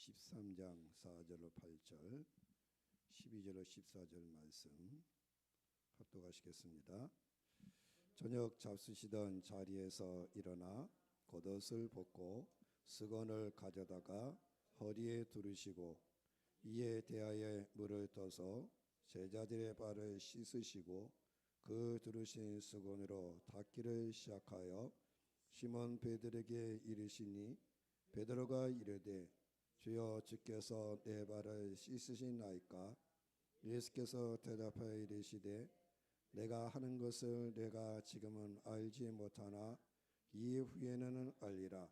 13장 4절로 8절, 12절로 14절 말씀 합독하시겠습니다. 저녁 잡수시던 자리에서 일어나 겉옷을 벗고 수건을 가져다가 허리에 두르시고 이에 대하여 물을 떠서 제자들의 발을 씻으시고 그 두르신 수건으로 닦기를 시작하여 시몬 베드로에게 이르시니 베드로가 이르되 주여 주께서 내 발을 씻으시나이까? 예수께서 대답하여 이르시되 내가 하는 것을 내가 지금은 알지 못하나 이후에는 알리라.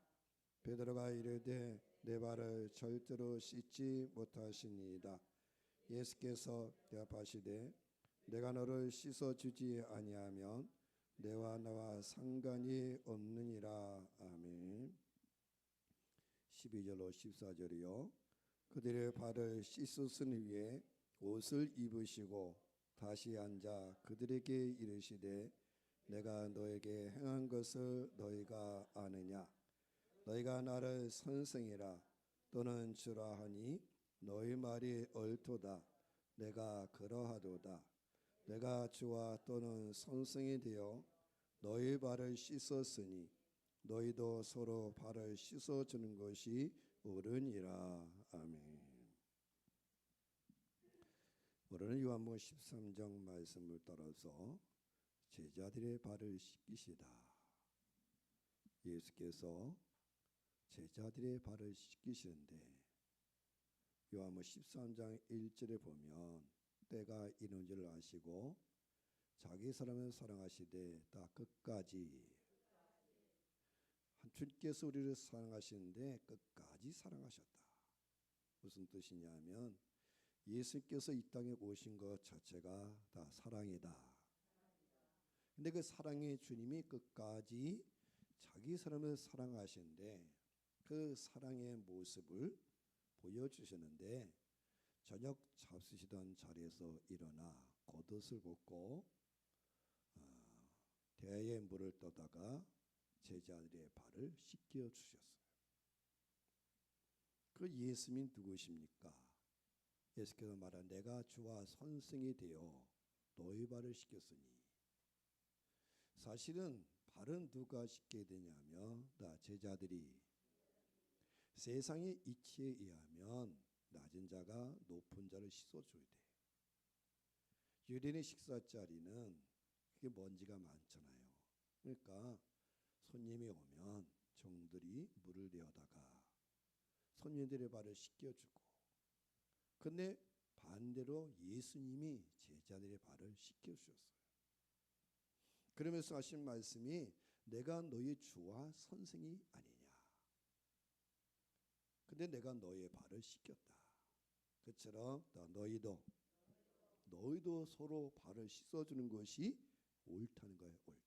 베드로가 이르되 내 발을 절대로 씻지 못하시니이다. 예수께서 대답하시되 내가 너를 씻어주지 아니하면 내와 나와 상관이 없느니라. 아멘. 12절로 14절이요. 그들의 발을 씻으신 후에 옷을 입으시고 다시 앉아 그들에게 이르시되 내가 너에게 행한 것을 너희가 아느냐? 너희가 나를 선생이라 또는 주라 하니 너희 말이 옳도다. 내가 그러하도다. 내가 주와 또는 선생이 되어 너희 발을 씻었으니 너희도 서로 발을 씻어주는 것이 옳으니라. 아멘. 오늘은 요한복음 13장 말씀을 따라서 제자들의 발을 씻기시다. 예수께서 제자들의 발을 씻기시는데 요한복음 13장 1절에 보면 때가 이른 줄 아시고 자기 사람을 사랑하시되 다 끝까지 주께서 우리를 사랑하시는데 끝까지 사랑하셨다. 무슨 뜻이냐면 예수께서 이 땅에 오신 것 자체가 다 사랑이다. 근데 그 사랑의 주님이 끝까지 자기 사람을 사랑하시는데 그 사랑의 모습을 보여주시는데 저녁 잡수시던 자리에서 일어나 겉옷을 벗고 대야에 물을 떠다가 제자들의 발을 씻겨 주셨어요. 그 예수님이 누구십니까? 예수께서 말한 내가 주와 선생이 되어 너희 발을 씻겼으니 사실은 발은 누가 씻게 되냐면 다 제자들이 세상의 이치에 의하면 낮은 자가 높은 자를 씻어줘야 돼. 유대인의 식사 자리는 그게 먼지가 많잖아요. 그러니까 손님이 오면 종들이 물을 내어다가 손님들의 발을 씻겨주고 근데 반대로 예수님이 제자들의 발을 씻겨주셨어요. 그러면서 하신 말씀이 내가 너희 주와 선생이 아니냐. 근데 내가 너의 발을 씻겼다. 그처럼 너희도 서로 발을 씻어주는 것이 옳다는 거예요. 옳다.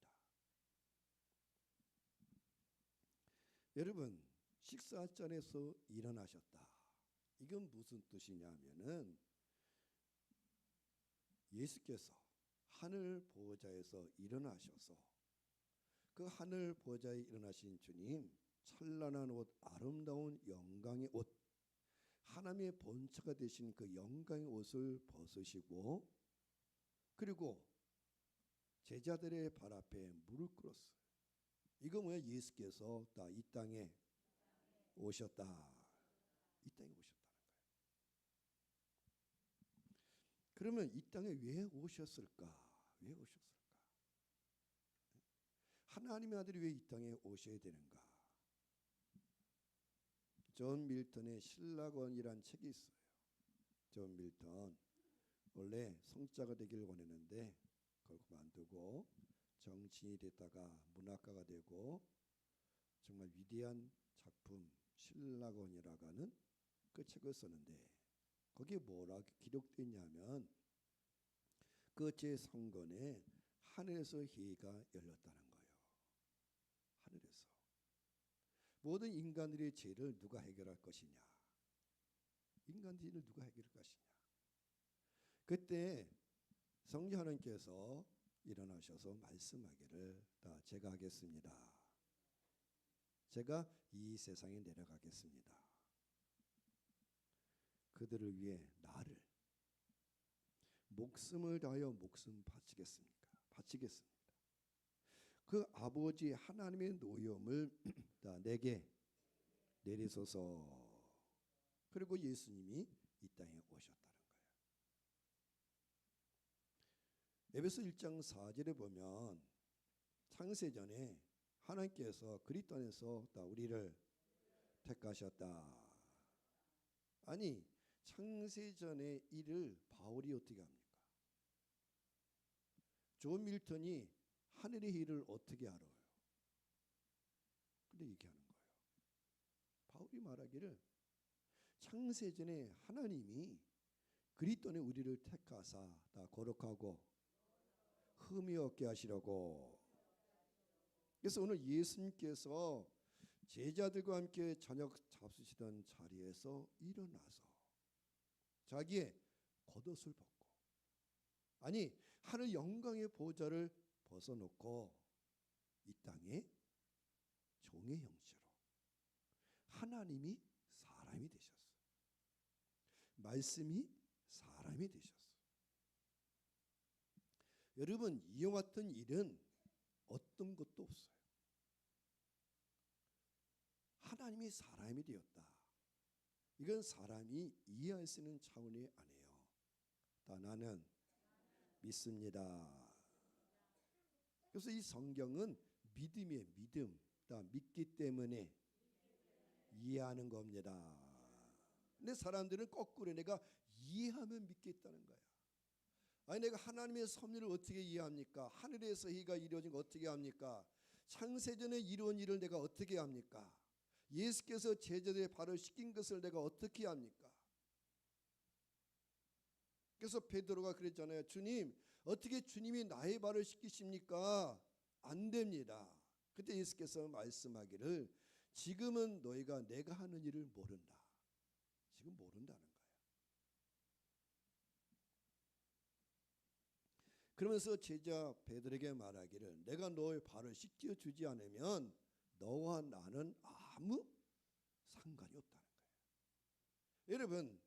여러분 식사 자리에서 일어나셨다. 이건 무슨 뜻이냐면은 예수께서 하늘 보좌에서 일어나셔서 그 하늘 보좌에 일어나신 주님 찬란한 옷 아름다운 영광의 옷 하나님의 본체가 되신 그 영광의 옷을 벗으시고 그리고 제자들의 발 앞에 무릎 꿇었어요. 이거 뭐야? 예수께서 이 땅에 오셨다. 이 땅에 오셨다는 거예요. 그러면 이 땅에 왜 오셨을까? 왜 오셨을까? 하나님의 아들이 왜 이 땅에 오셔야 되는가? 존 밀턴의 신라권이란 책이 있어요. 존 밀턴 원래 성자가 되기를 원했는데 그걸 그만두고 정치인이 됐다가 문학가가 되고 정말 위대한 작품 신라권이라고 하는 그 책을 썼는데 거기에 뭐라고 기록되어 있냐면 그 제3권에 하늘에서 회의가 열렸다는 거예요. 하늘에서 모든 인간들의 죄를 누가 해결할 것이냐. 인간들을 누가 해결할 것이냐. 그때 성령 하나님께서 일어나셔서 말씀하기를 제가 하겠습니다. 제가 이 세상에 내려가겠습니다. 그들을 위해 나를 목숨을 다하여 목숨 바치겠습니다. 그 아버지 하나님의 노여움을 다 내게 내리소서. 그리고 예수님이 이 땅에 오셨다는 거예요. 에베소 1장 4절에 보면 창세전에 하나님께서 그리스도 안에서 다 우리를 택하셨다. 아니, 창세전의 일을 바울이 어떻게 합니까? 존 밀턴이 하늘의 일을 어떻게 알아요? 근데 얘기하는 거예요. 바울이 말하기를 창세전에 하나님이 그리스도 안에 우리를 택하사 다 거룩하고 흠이 없게 하시려고. 그래서 오늘 예수님께서 제자들과 함께 저녁 잡수시던 자리에서 일어나서 자기의 겉옷을 벗고, 아니 하늘 영광의 보좌를 벗어놓고 이 땅에 종의 형체로 하나님이 사람이 되셨어요. 말씀이 사람이 되셨어요. 여러분, 이와 같은 일은 어떤 것도 없어요. 하나님이 사람이 되었다. 이건 사람이 이해할 수 있는 차원이 아니에요. 다 나는 믿습니다. 그래서 이 성경은 믿음이에요. 믿음. 다 믿기 때문에 이해하는 겁니다. 근데 사람들은 거꾸로 내가 이해하면 믿겠다는 거야. 아니, 내가 하나님의 섭리를 어떻게 이해합니까? 하늘에서 해가 이루어진 거 어떻게 합니까? 창세전에 이루어진 일을 내가 어떻게 합니까? 예수께서 제자들의 발을 씻긴 것을 내가 어떻게 합니까? 그래서 베드로가 그랬잖아요. 주님, 어떻게 주님이 나의 발을 씻기십니까? 안 됩니다. 그때 예수께서 말씀하기를 지금은 너희가 내가 하는 일을 모른다. 지금 모른다는 거예요. 그러면서 제자 베드로에게 말하기를 내가 너의 발을 씻겨주지 않으면 너와 나는 아무 상관이 없다는 거예요. 여러분,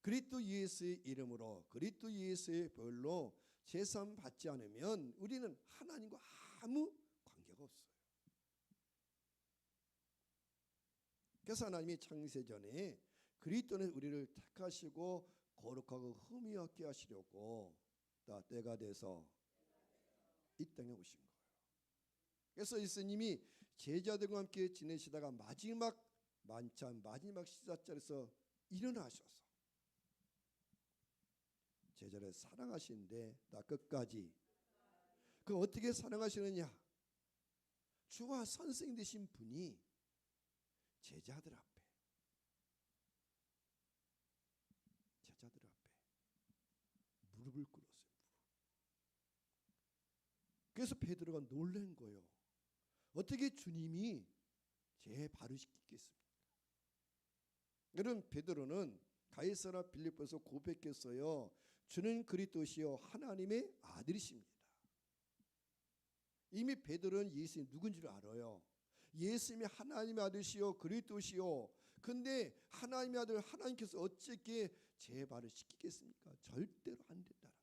그리스도 예수의 이름으로 그리스도 예수의 벌로 제사함 받지 않으면 우리는 하나님과 아무 관계가 없어요. 그래서 하나님이 창세전에 그리스도는 우리를 택하시고 거룩하고 흠이 없게 하시려고 다 때가 돼서 이 땅에 오신 거예요. 그래서 예수님이 제자들과 함께 지내시다가 마지막 만찬 마지막 식사자리에서 일어나셔서 제자를 사랑하시는데 다 끝까지. 그 어떻게 사랑하시느냐? 주와 선생 되신 분이 제자들 앞에 무릎을 꿇었어요. 그래서 베드로가 놀란 거예요. 어떻게 주님이 제 발을 씻기겠습니까? 여러분, 베드로는 가이사랴 빌립보에서 고백했어요. 주는 그리스도시요 하나님의 아들이십니다. 이미 베드로는 예수님 누군지를 알아요. 예수님이 하나님의 아들이시요 그리스도시요. 근데 하나님의 아들 하나님께서 어떻게 제 발을 씻기겠습니까? 절대로 안 된다는 거예요.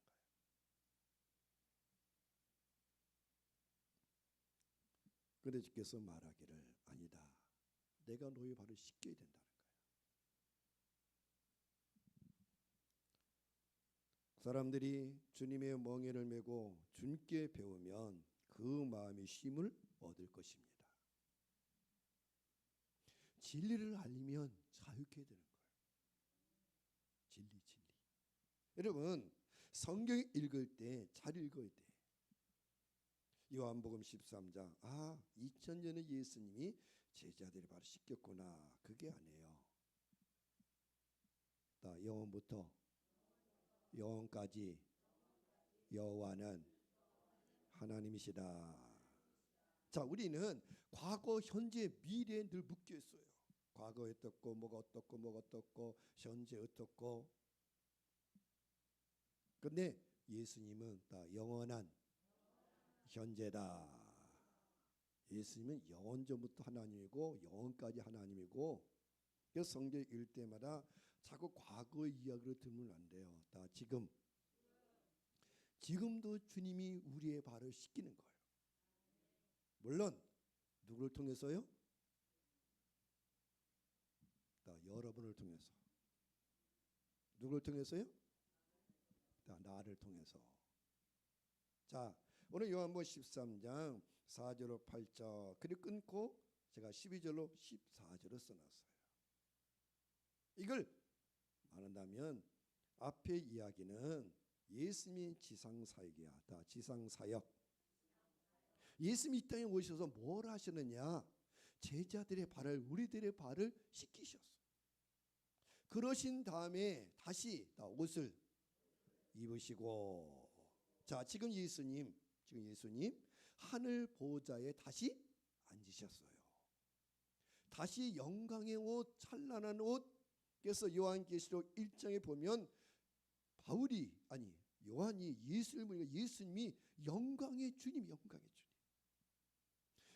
그런데 주께서 말하기를 아니다. 내가 너희 발을 씻겨야 된다는 거예요. 사람들이 주님의 멍에를 메고 주님께 배우면 그 마음이 쉼을 얻을 것입니다. 진리를 알리면 자유케 되는 거예요. 진리. 여러분, 성경 읽을 때 잘 읽어야 돼. 요한복음 13장 2000년의 예수님이 제자들이 바로 씻겼구나. 그게 아니에요. 영원부터 영원까지 여호와는 하나님이시다. 자, 우리는 과거, 현재, 미래에 늘 묶여 있어요. 과거 어떻고 뭐가 어떻고 현재 어떻고. 근데 예수님은 다 영원한 현재다. 예수님은 영원 전부터 하나님이고 영원까지 하나님이고. 그래서 성경 읽을 때마다 자꾸 과거의 이야기를 들으면 안 돼요. 다 지금도 주님이 우리의 발을 씻기는 거예요. 물론 누구를 통해서요? 여러분을 통해서. 누구를 통해서요? 나를 통해서. 자, 오늘 요한복음 13장 4절로 8절 그리고 끊고 제가 12절로 14절을 써놨어요. 이걸 말한다면 앞의 이야기는 예수님의 지상사역이야. 다 지상사역. 예수님이 이 땅에 오셔서 뭘 하시느냐? 제자들의 발을, 우리들의 발을 씻기셨어요. 그러신 다음에 다시 옷을 입으시고, 자, 지금 예수님 하늘 보좌에 다시 앉으셨어요. 다시 영광의 옷, 찬란한 옷. 그래서 요한계시록 1장에 보면 요한이 예수를 보니까 예수님이 영광의 주님.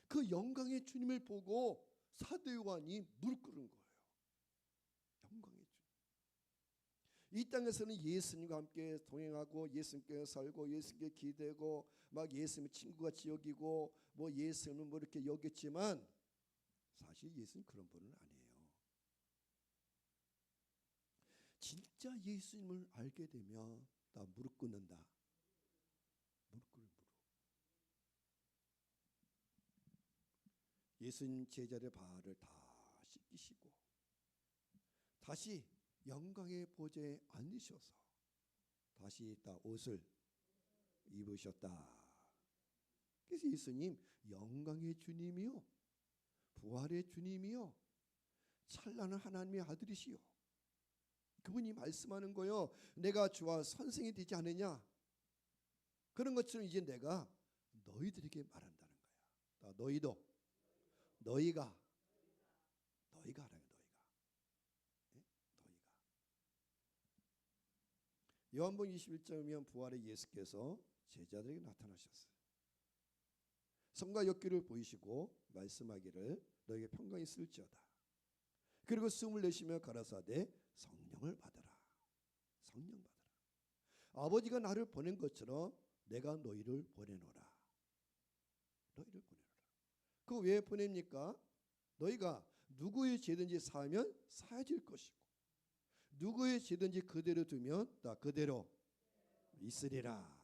그 영광의 주님을 보고 사도 요한이 무릎 꿇은 거예요. 영광의 주님. 이 땅에서는 예수님과 함께 동행하고 예수님께 살고 예수님께 기대고 막 예수님의 친구같이 여기고 뭐 예수님은 뭐 이렇게 여겼지만 사실 예수님 그런 분은 아니에요. 진짜 예수님을 알게 되면 나 무릎 꿇는다. 예수님 제자들의 발을 다 씻기시고 다시 영광의 보좌에 앉으셔서 다시 옷을 입으셨다. 그래서 예수님 영광의 주님이요, 부활의 주님이요, 찬란한 하나님의 아들이시요. 그분이 말씀하는 거요. 내가 주와 선생이 되지 않느냐? 그런 것처럼 이제 내가 너희들에게 말한다는 거야. 너희가 하라는 거야. 너희가. 요한복음 21장이면 부활의 예수께서 제자들에게 나타나셨어요. 성과 엮기를 보이시고 말씀하기를 너에게 평강이 있을지어다. 그리고 숨을 내쉬며 가라사대 성령을 받으라. 성령 받으라. 아버지가 나를 보낸 것처럼 내가 너희를 보내노라. 너희를 보내노라. 그 왜 보냅니까? 너희가 누구의 죄든지 사하면 사해질 것이고 누구의 죄든지 그대로 두면 다 그대로 있으리라.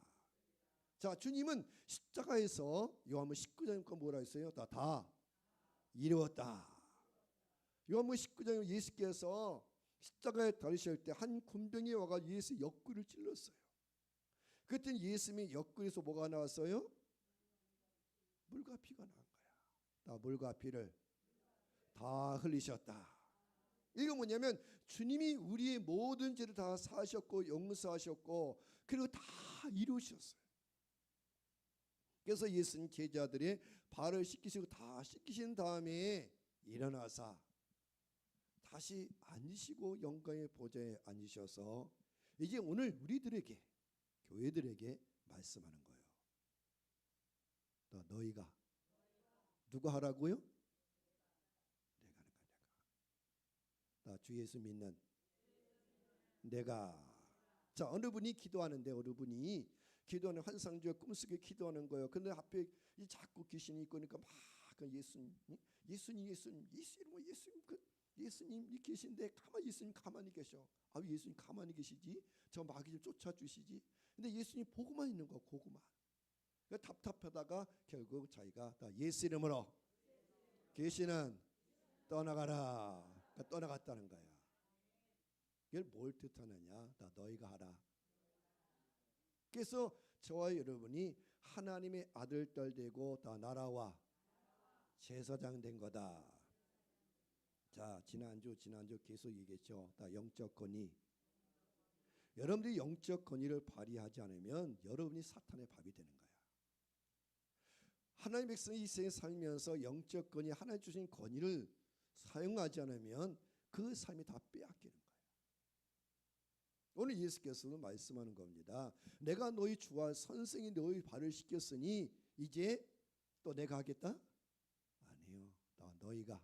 자, 주님은 십자가에서 요한복음 19장 뭐라 했어요? 다 이루었다. 요한복음 19장에 예수께서 십자가에 달리실 때 한 군병이 와가 예수 옆구리를 찔렀어요. 그때 예수님의 옆구리에서 뭐가 나왔어요? 물과 피가 나온 거야. 다 물과 피를 다 흘리셨다. 이거 뭐냐면 주님이 우리의 모든 죄를 다 사하셨고 용서하셨고 그리고 다 이루셨어요. 그래서 예수님 제자들의 발을 씻기시고 다 씻기신 다음에 일어나사 다시 앉으시고 영광의 보좌에 앉으셔서 이제 오늘 우리들에게 교회들에게 말씀하는 거예요. 너희가 누가 하라고요? 내가 하는 거야. 나 주 예수 믿는 내가. 자, 어느 분이 기도하는데 어느 분이 기도하는 환상주에 꿈속에 기도하는 거예요. 근데 앞에 자꾸 귀신이 있고 그러니까 막 예수님이 계신데 예수님 가만히 계셔. 아, 예수님 가만히 계시지? 저 마귀 좀 쫓아주시지? 근데 예수님 보고만 있는 거야. 보고만. 그러니까 답답하다가 결국 자기가 다 예수 이름으로 귀신은 떠나가라. 그러니까 떠나갔다는 거야. 이걸 뭘 뜻하느냐? 다 너희가 하라. 그래서 저와 여러분이 하나님의 아들 딸 되고 다 나라와 제사장 된 거다. 자, 지난주 계속 얘기했죠. 다 영적 권위. 여러분들이 영적 권위를 발휘하지 않으면 여러분이 사탄의 밥이 되는 거야. 하나님의 백성이 이 세상에 살면서 영적 권위, 하나님 주신 권위를 사용하지 않으면 그 삶이 다 빼앗기는 거예요. 오늘 예수께서는 말씀하는 겁니다. 내가 너희 주와 선생이 너희 발을 씻겼으니 이제 또 내가 하겠다? 아니요. 너희가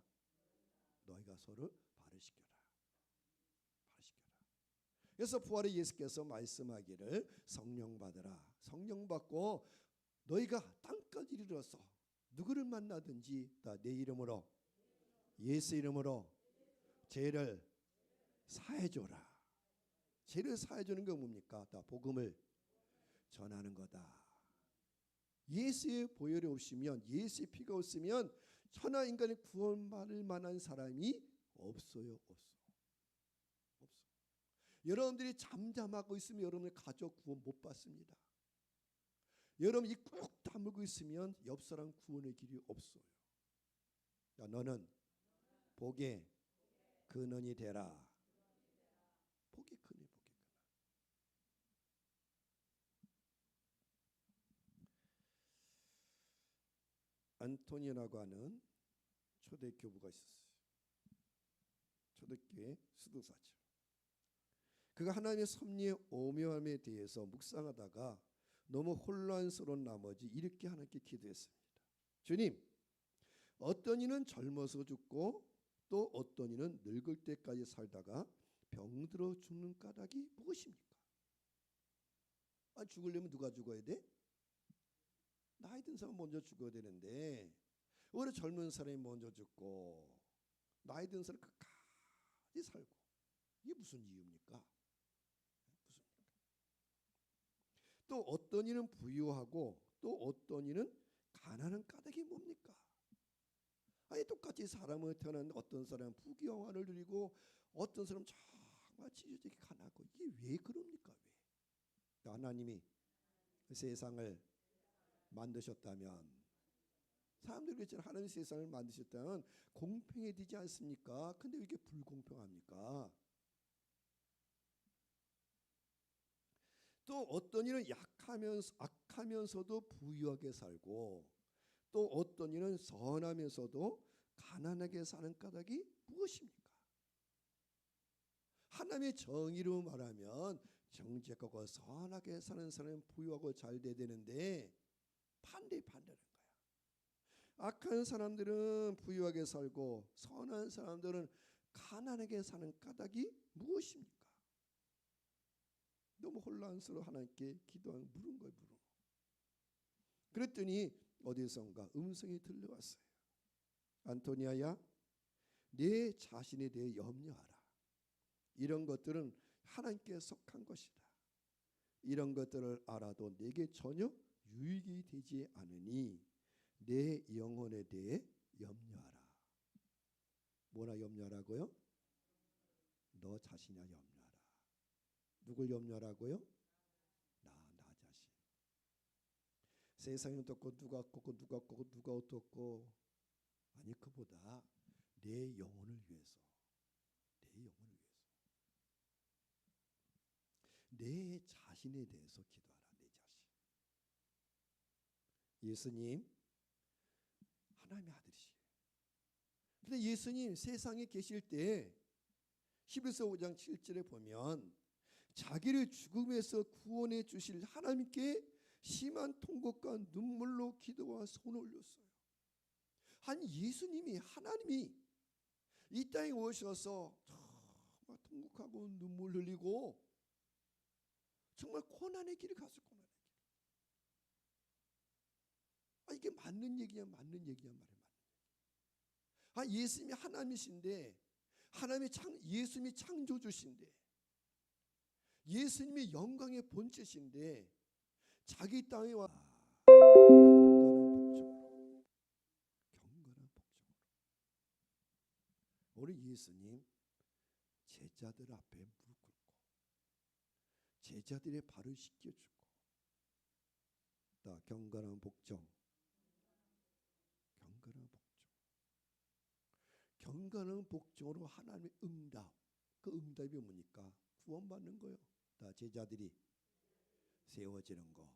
서로 발을 씻겨라. 발을 씻겨라. 그래서 부활의 예수께서 말씀하기를 성령 받으라. 성령 받고 너희가 땅까지 이르러서 누구를 만나든지 다 내 이름으로, 예수 이름으로 죄를 사해줘라. 죄를 사해주는 게 뭡니까? 다 복음을 전하는 거다. 예수의 보혈이 없으면, 예수의 피가 없으면 천하 인간의 구원받을 만한 사람이 없어요. 없어. 여러분들이 잠잠하고 있으면 여러분의 가족 구원 못 받습니다. 여러분이 꾹 다물고 있으면 옆 사람 구원의 길이 없어요. 야, 너는 복의 근원이 되라. 복의 근원, 복의 근원. 안토니라고 하는 초대교부가 있었어요. 초대교회 수도사죠. 그가 하나님의 섭리의 오묘함에 대해서 묵상하다가 너무 혼란스러운 나머지 이렇게 하나님께 기도했습니다. 주님, 어떤 이는 젊어서 죽고 또 어떤 이는 늙을 때까지 살다가 병들어 죽는 까닭이 무엇입니까? 죽으려면 누가 죽어야 돼? 나이 든 사람 먼저 죽어야 되는데 왜 젊은 사람이 먼저 죽고 나이 든 사람이 끝까지 살고, 이게 무슨 이유입니까? 또 어떤 이는 부유하고 또 어떤 이는 가난한 까닭이 뭡니까? 똑같이 사람을 태어났는데 어떤 사람은 부귀영화를 누리고 어떤 사람은 정말 지저분하게 가난하고, 이게 왜 그럽니까? 왜? 하나님이 세상을 만드셨다면, 사람들이 그랬잖아요. 하나님 세상을 만드셨다면 공평해야 되지 않습니까? 근데 왜 이게 불공평합니까? 또 어떤 이는 악하면서도 부유하게 살고 또 어떤 이는 선하면서도 가난하게 사는 까닭이 무엇입니까? 하나님의 정의로 말하면 정직하고 선하게 사는 사람은 부유하고 잘 돼야 되는데 반대라는 거야. 악한 사람들은 부유하게 살고 선한 사람들은 가난하게 사는 까닭이 무엇입니까? 너무 혼란스러워 하나님께 기도하는 물은 거예요. 물은. 그랬더니 어디선가 음성이 들려왔어요. 안토니아야, 내 자신에 대해 염려하라. 이런 것들은 하나님께 속한 것이다. 이런 것들을 알아도 내게 전혀 유익이 되지 않으니 내 영혼에 대해 염려하라. 뭐나 염려하라고요? 너 자신이야 염려하라. 누굴 염려하라고요? 나 자신. 세상이 어떻고 누가 어떻고 누가 어떻고 누가 어떻고, 아니 그보다 내 영혼을 위해서, 내 자신에 대해서 기도하라. 내 자신. 예수님 하나님의 아들이시에요. 근데 예수님 세상에 계실 때 히브리서 5장 7절에 보면 자기를 죽음에서 구원해 주실 하나님께 심한 통곡과 눈물로 기도와 손을 올렸어요. 한 예수님이, 하나님이 이 땅에 오셔서 정말 통곡하고 눈물 흘리고 정말 고난의 길을 갔어요. 고난의 길. 이게 맞는 얘기냐 맞는 얘기냐 말이야. 예수님이 하나님이신데, 예수님이 창조주신데, 예수님이 영광의 본체신데 자기 땅에 와 경건한 복종으로 우리 예수님 제자들 앞에 무릎 꿇고 제자들의 발을 씻겨주고 다 경건한 복종, 경건한 복종으로 하나님의 응답. 그 응답이 뭡니까? 구원받는 거요. 다 제자들이 세워지는 거.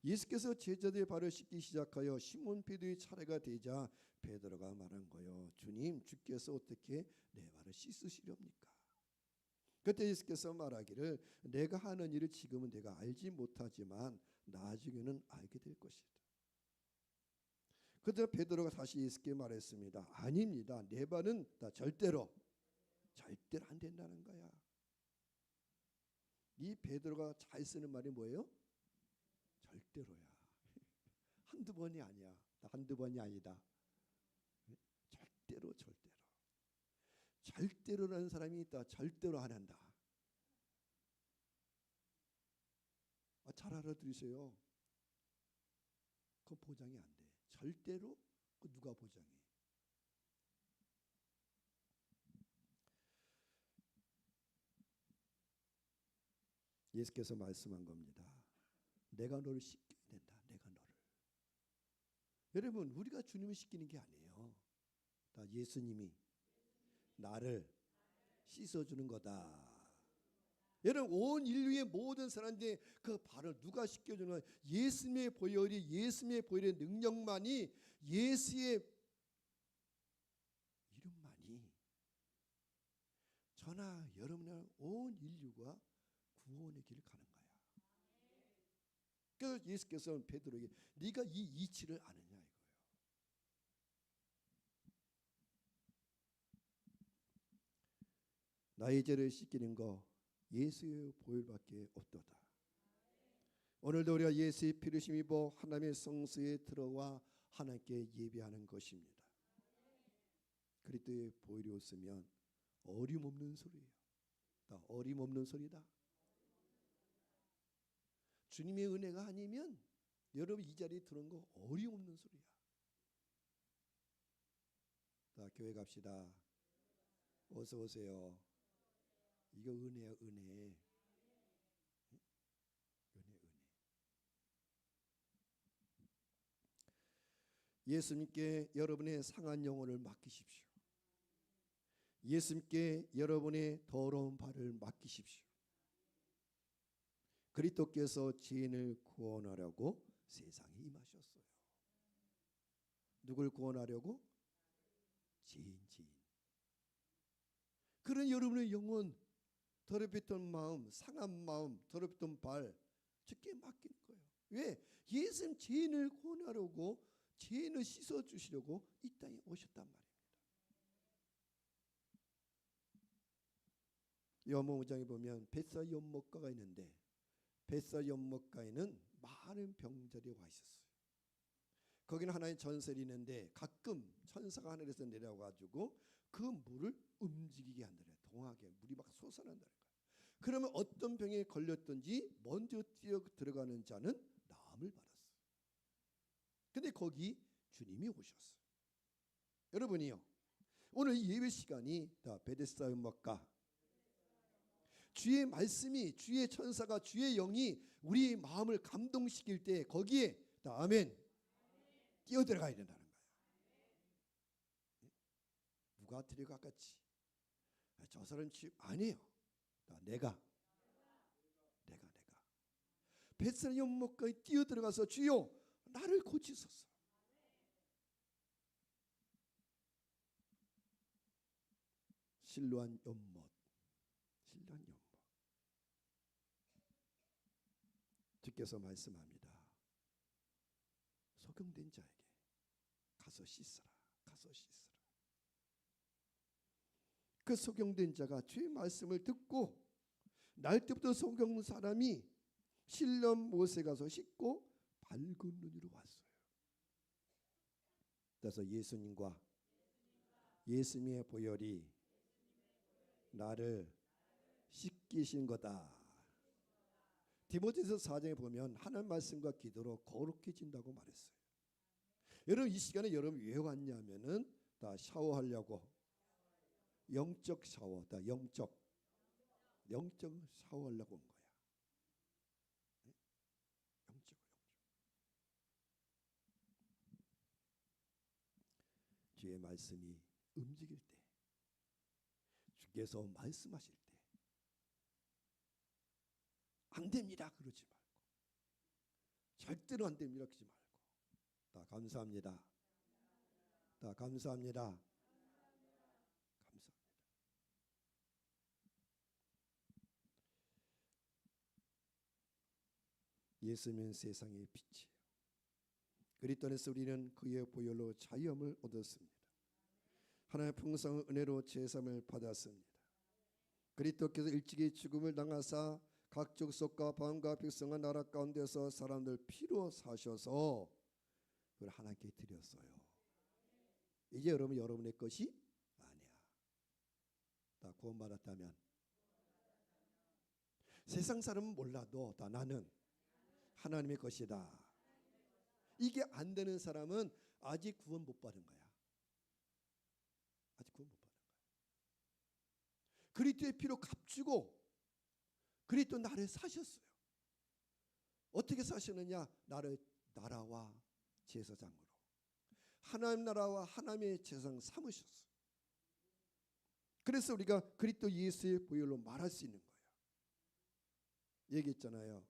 예수께서 제자들의 발을 씻기 시작하여 시몬 베드로의 차례가 되자 베드로가 말한 거요. 주님, 주께서 어떻게 내 발을 씻으시렵니까? 그때 예수께서 말하기를 내가 하는 일을 지금은 내가 알지 못하지만 나중에는 알게 될 것이다. 그때 베드로가 다시 예수께 말했습니다. 아닙니다. 내 발은 다 절대로 절대로 안 된다는 거야. 이 베드로가 잘 쓰는 말이 뭐예요? 절대로야. 한두 번이 아니야. 한두 번이 아니다. 절대로. 절대로라는 사람이 있다. 절대로 안 한다. 잘 알아들으세요. 그건 보장이 안 돼. 절대로 그 누가 보장해? 예수께서 말씀한 겁니다. 내가 너를 씻겨야 된다. 내가 너를. 여러분, 우리가 주님을 씻기는 게 아니에요. 다 예수님이 나를 씻어주는 거다. 여러분, 온 인류의 모든 사람들의 그 발을 누가 씻겨주는 거야? 예수님의 보혈이, 예수님의 보혈의 능력만이, 예수의 이름만이 저나 여러분이나 온 인류가 구원의 길을 가는 거야. 그래서 예수께서는 베드로에게 네가 이 이치를 아느냐 이거예요. 나의 죄를 씻기는 거 예수의 보혈밖에 없도다. 오늘도 우리가 예수의 피를 힘입어 하나님의 성소에 들어와 하나님께 예배하는 것입니다. 그리스도의 보혈이 없으면 어림없는 소리예요. 어림없는 소리다. 주님의 은혜가 아니면 여러분 이 자리에 들어온 거 어림없는 소리야. 자, 교회 갑시다. 어서 오세요. 이거 은혜야, 은혜. 은혜. 예수님께 여러분의 상한 영혼을 맡기십시오. 예수님께 여러분의 더러운 발을 맡기십시오. 그리스도께서 죄인을 구원하려고 세상에 임하셨어요. 누굴 구원하려고? 죄인. 그런 여러분의 영혼, 더럽혔던 마음, 상한 마음, 더럽혔던 발 주께 맡기는 거예요. 왜? 예수님 죄인을 구원하려고, 죄인을 씻어주시려고 이 땅에 오셨단 말입니다. 요한복음 5장에 보면 벳사 연못가가 있는데 벳사 연못가에는 많은 병자들이 와 있었어요. 거기는 하나의 전설이 있는데 가끔 천사가 하늘에서 내려와가지고 그 물을 움직이게 한다래요. 동하게 물이 막 솟아난다는 거예요. 그러면 어떤 병에 걸렸든지 먼저 뛰어 들어가는 자는 나음을 받았어요. 근데 거기 주님이 오셨어요. 여러분이요, 오늘 예배 시간이 다 베데스다 연못가, 주의 말씀이, 주의 천사가, 주의 영이 우리 마음을 감동시킬 때 거기에 다 아멘 뛰어들어가야 된다는 거예요. 누가 들어갔겠지? 저 사람 아니에요. 내가 벳사 연못가에 뛰어들어가서 주여 나를 고치소서. 실로암 연못. 주께서 말씀합니다. 소경된 자에게 가서 씻으라. 그 소경된 자가 주의 말씀을 듣고 날 때부터 소경 사람이 실로암 못에 가서 씻고 밝은 눈으로 왔어요. 그래서 예수님과 예수님의 보혈이 나를 씻기신 거다. 디모데서 4장에 보면 하나님 말씀과 기도로 거룩해진다고 말했어요. 여러분 이 시간에 여러분 왜 왔냐면은 다 샤워하려고, 영적 샤워, 다 영적 샤워하려고 온 거야. 영적. 주의 말씀이 움직일 때, 주께서 말씀하실 때 안 됩니다 그러지 말고, 절대로 안 됩니다 그러지 말고, 다 감사합니다. 예수님은 세상의 빛이에요. 그리스도 안에서 우리는 그의 보혈로 자유함을 얻었습니다. 하나님의 풍성한 은혜로 제삼을 받았습니다. 그리스도께서 일찍이 죽음을 당하사 각 족속과 방과 백성과 나라 가운데서 사람들 피로 사셔서 그걸 하나님께 드렸어요. 이제 여러분의 것이 아니야. 다 구원받았다면 세상 사람은 몰라도 다 나는 하나님의 것이다. 이게 안 되는 사람은 아직 구원 못 받은 거야. 아직 구원 못 받은 거야. 그리스도의 피로 값주고 그리스도 나를 사셨어요. 어떻게 사셨느냐? 나라와 제사장으로 하나님 나라와 하나님의 제사장 삼으셨어요. 그래서 우리가 그리스도 예수의 보혈로 말할 수 있는 거예요. 얘기했잖아요.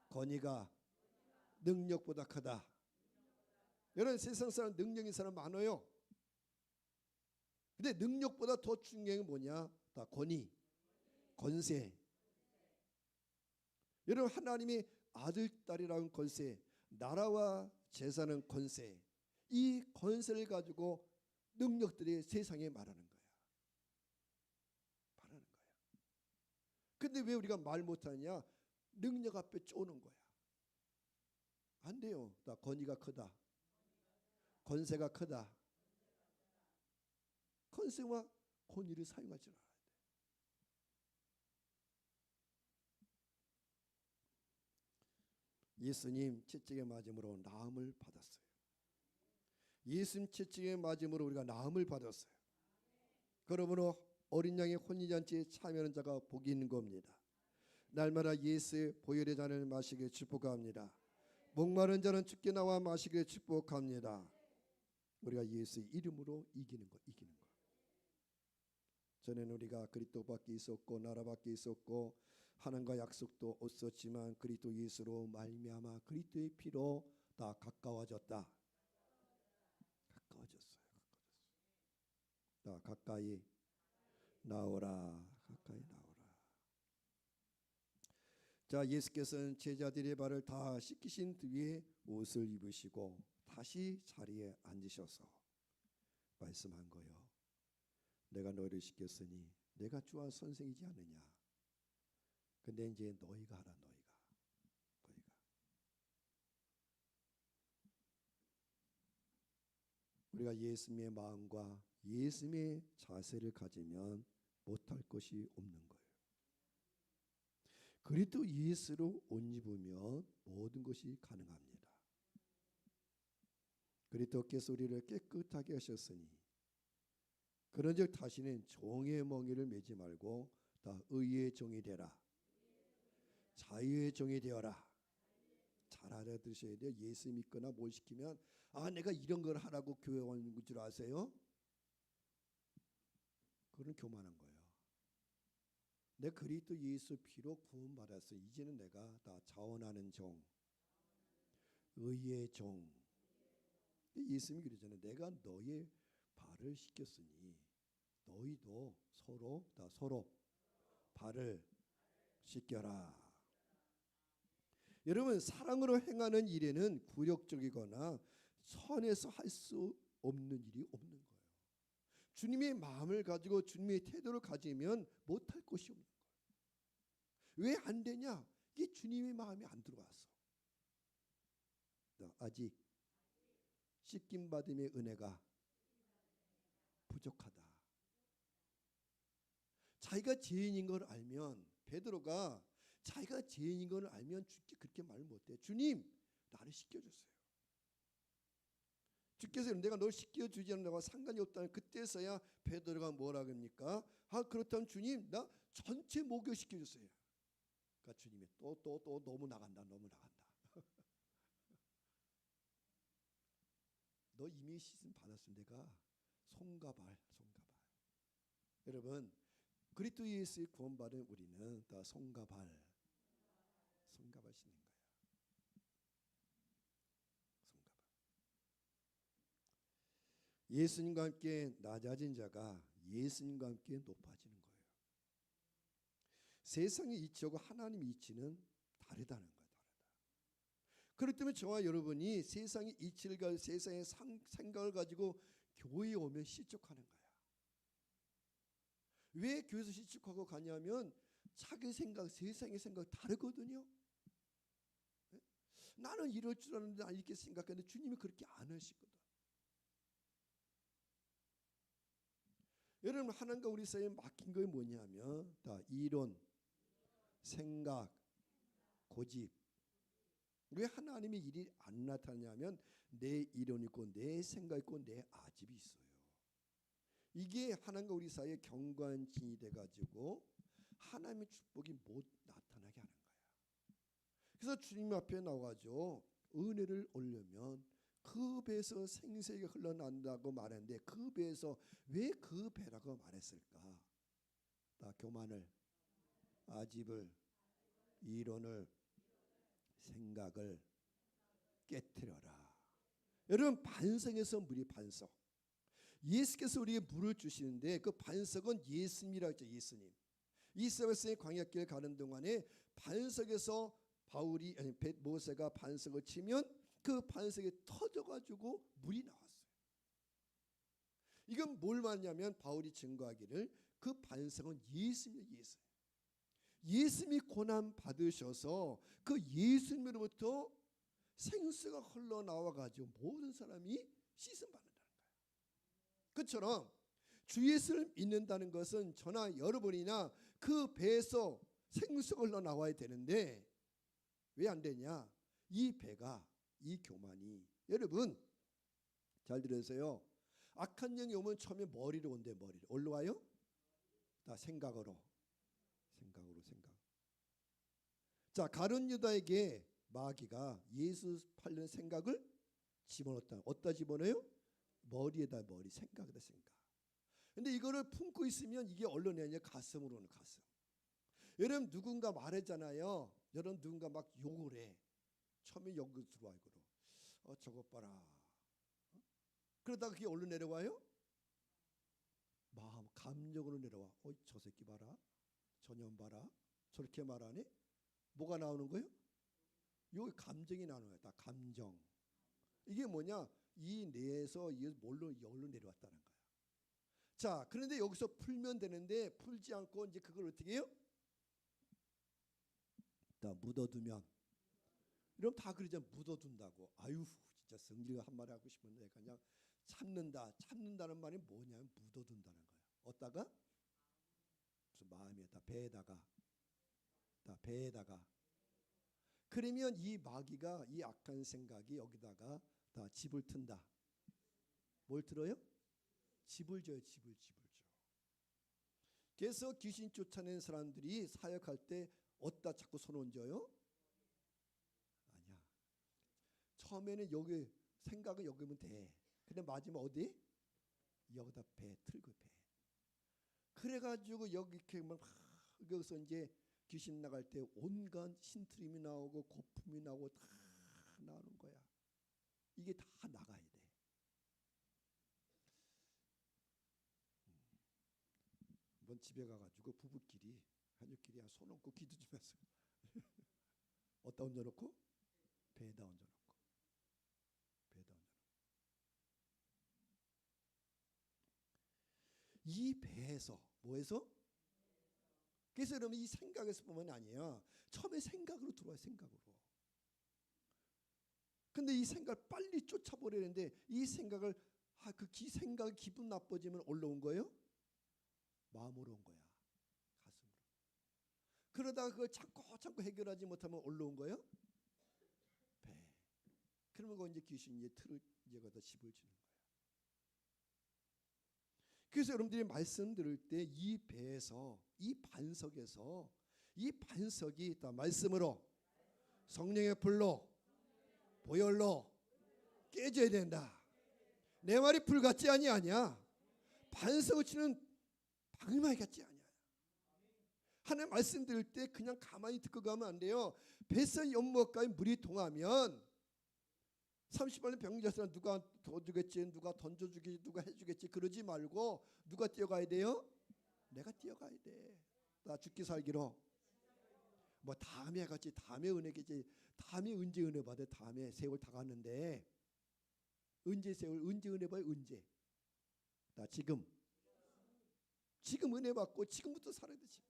권위가 능력보다 크다. 여러분 세상 사람 능력인 사람 많아요. 근데 능력보다 더 중요한 게 뭐냐? 다 권세. 여러분 하나님의 아들 딸이라는 권세, 나라와 제사는 권세. 이 권세를 가지고 능력들이 세상에 말하는 거야. 근데 왜 우리가 말 못하냐? 능력 앞에 쪼는 거야. 안 돼요. 나 권위가 크다. 권세가 크다. 권세와 권위를 사용할 줄 알아야 돼. 예수님 채찍에 맞음으로 나음을 받았어요. 예수님 채찍에 맞음으로 우리가 나음을 받았어요. 그러므로 어린 양의 혼인잔치에 참여하는 자가 복이 있는 겁니다. 날마다 예수의 보혈의 잔을 마시기를 축복합니다. 목마른 자는 주께 나와 마시기를 축복합니다. 우리가 예수의 이름으로 이기는 거. 전에는 우리가 그리스도밖에 있었고 나라밖에 있었고 하나님과 약속도 없었지만 그리스도 예수로 말미암아 그리스도의 피로 다 가까워졌다. 다 가까이 나오라. 자, 예수께서는 제자들의 발을 다 씻기신 뒤에 옷을 입으시고 다시 자리에 앉으셔서 말씀한 거예요. 내가 너희를 씻겼으니 내가 주와 선생이지 않느냐. 근데 이제 너희가 하라. 우리가 예수님의 마음과 예수님의 자세를 가지면 못할 것이 없는 거예요. 그리스도 예수로 옷 입으면 모든 것이 가능합니다. 그리스도께서 우리를 깨끗하게 하셨으니 그런즉 다시는 종의 멍에를 매지 말고 다 의의 종이 되라. 자유의 종이 되어라. 잘 알아들으셔야 돼요. 예수 믿거나 뭘 시키면 내가 이런 걸 하라고 교회 오는 줄 아세요? 그건 교만한 거예요. 내 그리스도 예수 피로 구원받았어. 이제는 내가 다 자원하는 종, 의의 종. 예수님이 그러잖아요. 내가 너의 발을 씻겼으니 너희도 서로 발을 씻겨라. 여러분 사랑으로 행하는 일에는 굴욕적이거나 선에서 할 수 없는 일이 없는 거예요. 주님의 마음을 가지고 주님의 태도를 가지면 못할 것이 없는 거예요. 왜 안 되냐? 이게 주님의 마음이 안 들어왔어. 아직 씻김 받음의 은혜가 부족하다. 자기가 죄인인 걸 알면 베드로가 자기가 죄인인 걸 알면 주께 그렇게 말 못해. 주님 나를 씻겨주세요. 주께서 내가 널 씻겨주지 않는 나와 상관이 없다는 그때서야 베드로가 뭐라 그럽니까? 그렇다면 주님 나 전체 목욕시켜주세요. 그러니까 주님이 또 너무 나간다. 너 이미 씻음 받았으면 내가 손과 발. 여러분 그리스도 예수의 구원받은 우리는 다 손과 발 씻는 거예요. 예수님과 함께 낮아진 자가 예수님과 함께 높아지는 거예요. 세상의 이치하고 하나님의 이치는 다르다는 거예요. 그렇기 때문에 저와 여러분이 세상의 이치를 가지고 세상의 생각을 가지고 교회에 오면 실족하는 거야. 왜 교회에서 시축하고 가냐면 자기 생각, 세상의 생각 다르거든요. 나는 이럴 줄 알았는데 난 이렇게 생각하는데 주님이 그렇게 안 하시거든. 여러분, 하나님과 우리 사이에 막힌 게 뭐냐면 다 이론, 생각, 고집. 왜 하나님의 일이 안 나타나냐면 내 이론이 있고 내 생각 있고 내 아집이 있어요. 이게 하나님과 우리 사이에 경관진이 돼가지고 하나님의 축복이 못 나타나게 하는 거야. 그래서 주님 앞에 나와가지고 은혜를 올려면 그 배에서 생수가 흘러난다고 말했는데 그 배에서 왜 그 배라고 말했을까? 다 교만을, 아집을, 이론을, 생각을 깨트려라. 여러분, 반석에서 물이 반석. 예수께서 우리에게 물을 주시는데 그 반석은 예수님이라고 했죠. 예수님. 이스라엘의 광야길 가는 동안에 반석에서 모세가 반석을 치면 그 반석이 터져가지고 물이 나왔어요. 이건 뭘 말하냐면 바울이 증거하기를 그 반석은 예수님이에요. 예수님이 고난 받으셔서 그 예수님으로부터 생수가 흘러나와가지고 모든 사람이 씻음 받는다는 거예요. 그처럼 주 예수를 믿는다는 것은 저나 여러분이나 그 배에서 생수가 흘러나와야 되는데 왜 안 되냐? 이 배가, 이 교만이, 여러분 잘 들으세요. 악한 영이 오면 처음에 머리로 온대. 머리로 올라와요? 다 생각. 자, 가룟 유다에게 마귀가 예수 팔려는 생각을 집어넣었다. 어디다 집어넣어요? 머리에다. 머리, 생각에다. 생각. 근데 이거를 품고 있으면 이게 얼로 내냐? 가슴으로 오는 가슴. 여러분 누군가 말했잖아요. 여러분 누군가 막 욕을 해. 처음에 여기 들어와 이거로. 저것 봐라. 그러다가 그게 얼로 내려와요? 마음, 감정으로 내려와. 저 새끼 봐라. 저년 봐라. 저렇게 말하네. 뭐가 나오는 거예요? 여기 감정이 나오는 거야. 다 감정. 이게 뭐냐? 이 뇌에서 뭘로 열로 내려왔다는 거야. 자, 그런데 여기서 풀면 되는데 풀지 않고 이제 그걸 어떻게 해요? 다 묻어두면. 이러면 다 그러죠. 묻어둔다고. 아유, 진짜 성질가 한 마디 하고 싶은데 그냥 참는다. 참는다는 말이 뭐냐면 묻어둔다는 거야. 어디다가? 무슨 마음에 다 배에다가. 다 배에다가. 그러면 이 마귀가 이 악한 생각이 여기다가 다 집을 튼다. 뭘 틀어요? 집을 져요. 집을 져. 그래서 귀신 쫓아낸 사람들이 사역할 때 어디다 자꾸 손 얹어요? 아니야. 처음에는 여기 생각은 여기면 돼. 근데 마지막 어디? 여기다 배 틀고 배. 그래가지고 여기 이렇게 막 여기서 이제 귀신 나갈 때 온갖 신트림이 나오고 거품이 나오고 다 나오는 거야. 이게 다 나가야 돼. 한번 집에 가가지고 부부끼리 가족끼리 손 얹고 기도 좀 했어요. 어디다 얹어놓고? 배에다 얹어놓고. 배에다 얹어놓고. 이 배에서 뭐해서? 그래서 여러분 이 생각에서 보면 아니에요. 처음에 생각으로 들어와요. 생각으로. 근데 이 생각을 빨리 쫓아버리는데 이 생각을 생각이 기분 나빠지면 올라온 거예요? 마음으로 온 거야. 가슴으로. 그러다가 그걸 참고 해결하지 못하면 올라온 거예요? 배. 그러면 그거 이제 귀신이 이제 틀을 이제 거기다 집을 지는 거야. 그래서 여러분들이 말씀 들을 때 이 배에서 이 반석에서 이 반석이 있다. 말씀으로 성령의 불로 보혈로 깨져야 된다. 내 말이 불 같지 아니야. 반석을 치는 방울마이 같지 아니야. 하나님 말씀 들을 때 그냥 가만히 듣고 가면 안 돼요. 뱃속 연못가에 물이 동하면 30만 병자들은 누가 더 주겠지, 누가 던져주겠지, 누가 해주겠지 그러지 말고 누가 뛰어가야 돼요? 내가 뛰어가야 돼. 나 죽기 살기로. 뭐 다음에 같이 다음에 은혜겠지. 다음에 언제 은혜 받아? 다음에 세월 다 갔는데 언제 세월 언제 은혜 받아? 언제? 나 지금 지금 은혜 받고 지금부터 살아야 돼. 지금.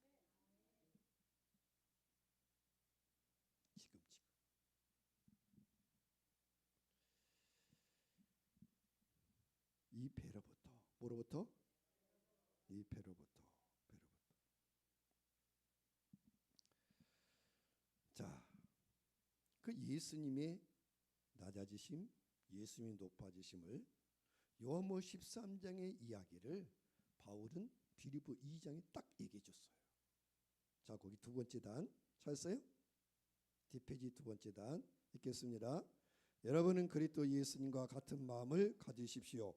이 배로부터 뭐로부터? 이 배로부터. 자, 그 예수님의 낮아지심, 예수님의 높아지심을 요한복음 13장의 이야기를 바울은 빌립보 2장에 딱 얘기해 줬어요. 자, 거기 두 번째 단 찾았어요? 뒷페이지 두 번째 단 읽겠습니다. 여러분은 그리스도 예수님과 같은 마음을 가지십시오.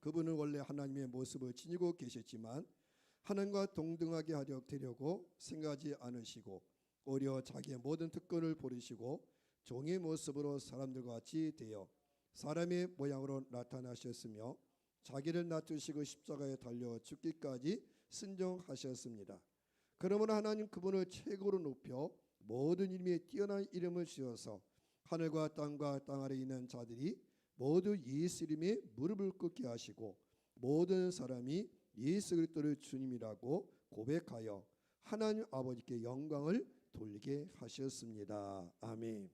그분은 원래 하나님의 모습을 지니고 계셨지만 하나님과 동등하게 되려고 생각하지 않으시고 오히려 자기의 모든 특권을 버리시고 종의 모습으로 사람들과 같이 되어 사람의 모양으로 나타나셨으며 자기를 낮추시고 십자가에 달려 죽기까지 순종하셨습니다. 그러므로 하나님 그분을 최고로 높여 모든 이름에 뛰어난 이름을 지어서 하늘과 땅과 땅 아래 있는 자들이 모두 예수 이름에 무릎을 꿇게 하시고 모든 사람이 예수 그리스도를 주님이라고 고백하여 하나님 아버지께 영광을 돌리게 하셨습니다. 아멘.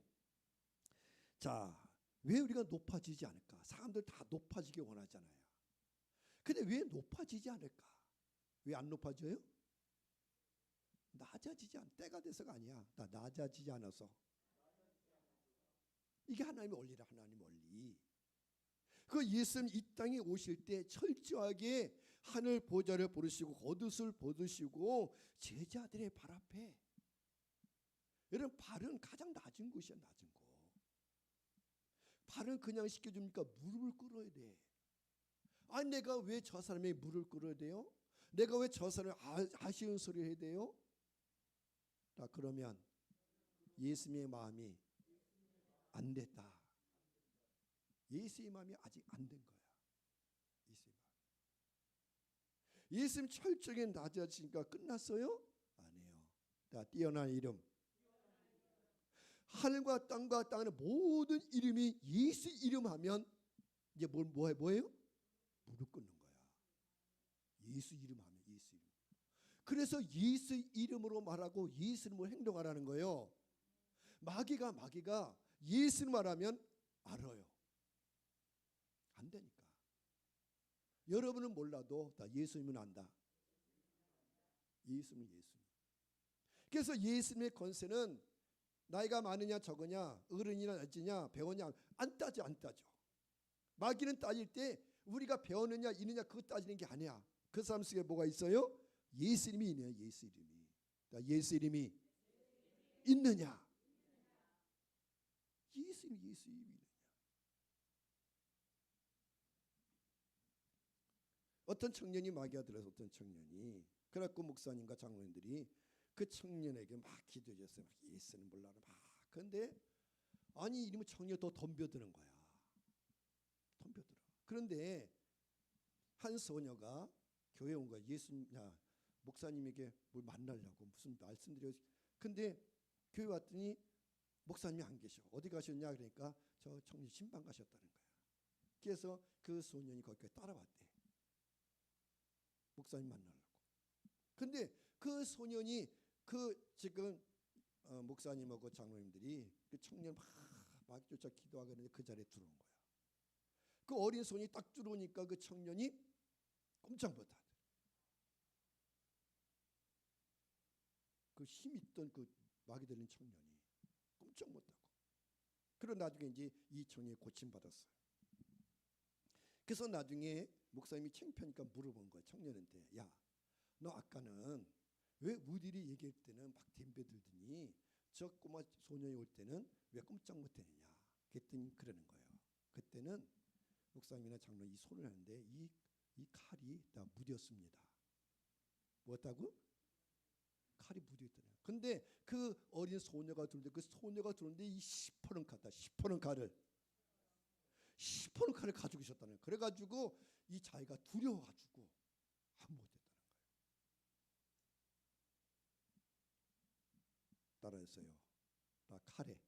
자, 왜 우리가 높아지지 않을까? 사람들 다 높아지기 원하잖아요. 근데 왜 높아지지 않을까? 왜 안 높아져요? 낮아지지 않, 때가 돼서가 아니야. 나 낮아지지 않아서. 이게 하나님의 원리라. 하나님의 원리. 그 예수님 이 땅에 오실 때 철저하게 하늘 보좌를 부르시고 겉옷을 벗으시고 제자들의 발 앞에, 여러분 발은 가장 낮은 곳이야. 낮은 곳. 발은 그냥 시켜줍니까? 무릎을 꿇어야 돼. 아니 내가 왜 저 사람의 무릎을 꿇어야 돼요? 내가 왜 저 사람의 아쉬운 소리를 해야 돼요? 자, 그러면 예수님의 마음이 안 됐다. 예수의 마음이 아직 안 된 거야. 예수의 마음. 예수님 철저하게 낮아지니까 끝났어요? 아니에요. 자, 뛰어난 이름. 하늘과 땅과 땅의 모든 이름이 예수 이름 하면 이제 뭐예요? 무릎 꿇는 거야. 예수 이름 하면 예수 이름. 그래서 예수 이름으로 말하고 예수 이름으로 행동하라는 거예요. 마귀가 예수 이름 말하면 알아요. 안 되니까. 여러분은 몰라도 다 예수님은 안다. 예수님은 예수님. 그래서 예수님의 권세는 나이가 많으냐 적으냐 어른이냐 낮으냐 배웠냐 안 따져. 마귀는 따질 때 우리가 배웠느냐 있느냐 그거 따지는 게 아니야. 그 사람 속에 뭐가 있어요? 예수 이름이 있네요. 예수 이름이. 예수 이름이 있느냐. 예수 이름이 있느냐. 어떤 청년이 마귀가 들어서 어떤 청년이 그래갖고 목사님과 장로님들이 그 청년에게 막 기도해 줬어요. 예수는 몰라라 막. 그런데 아니 이러면 청년이 더 덤벼드는 거야. 덤벼들어. 그런데 한 소녀가 교회에 온 거야. 목사님에게 뭘 만나려고 무슨 말씀드려. 근데 교회 왔더니 목사님이 안 계셔. 어디 가셨냐 그러니까 저 청년 신방 가셨다는 거야. 그래서 그 소년이 거기까지 따라왔대. 목사님 만나려고. 근데 그 소년이 지금 목사님하고 장로님들이 그 청년 막 쫓아 기도하는데 그 자리에 들어온 거야. 그 어린 손이 딱 들어오니까 그 청년이 꼼짝 못하더래. 그 힘 있던 그 마귀 들린 청년이 꼼짝 못하고. 그리고 나중에 이제 이 청년이 고침받았어요. 그래서 나중에 목사님이 창피하니까 물어본 거야. 청년한테. 야, 너 아까는 왜 우리들이 얘기할 때는 막 덤벼들더니 저 꼬마 소년이 올 때는 왜 꼼짝 못했느냐. 그랬더니 그러는 거예요. 그때는 목사님이나 장로 이 손을 하는데 이 칼이 다 무뎠습니다. 뭐였다고? 칼이 무뎠더래요. 근데 그 어린 소녀가 들어오는데 그 소녀가 들어오는데 이 시퍼런 칼을 가지고 계셨다는 거예요. 그래가지고 이 자기가 두려워가지고 안 못했다는 거예요. 따라했어요. 나 칼에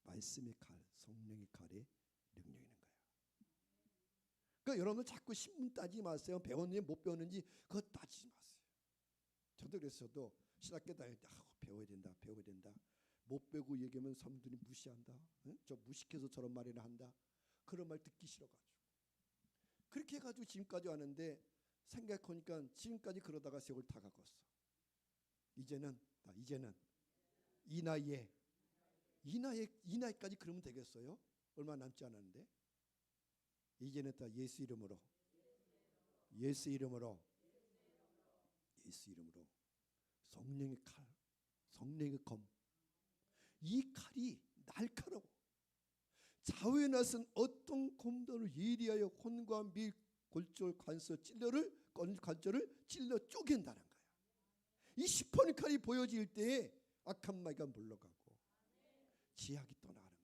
말씀의 칼, 성령의 칼에 능력이 있는 거야. 그러니까 여러분들 자꾸 신문 따지지 마세요. 배웠는지 못 배웠는지 그거 따지지 마세요. 저도 그랬어도 신학교 다닐 때 배워야 된다, 배워야 된다. 못 배우고 얘기하면 사람들이 무시한다. 응? 저 무식해서 저런 말이나 한다. 그런 말 듣기 싫어가지고 그렇게 해가지고 지금까지 왔는데 생각하니까 지금까지 그러다가 세월 다 가고 있어. 이제는 이 나이까지 그러면 되겠어요? 얼마 남지 않았는데 이제는 다 예수 이름으로 성령의 칼, 성령의 검, 이 칼이 날카로워. 좌우에 나선 어떤 검도를 예리하여 혼과 미 골절 관서 관절을 찔러 쪼갠다는 거야. 이 시퍼런 칼이 보여질 때에 악한 마귀가 물러가고 지약이 떠나가는 거야.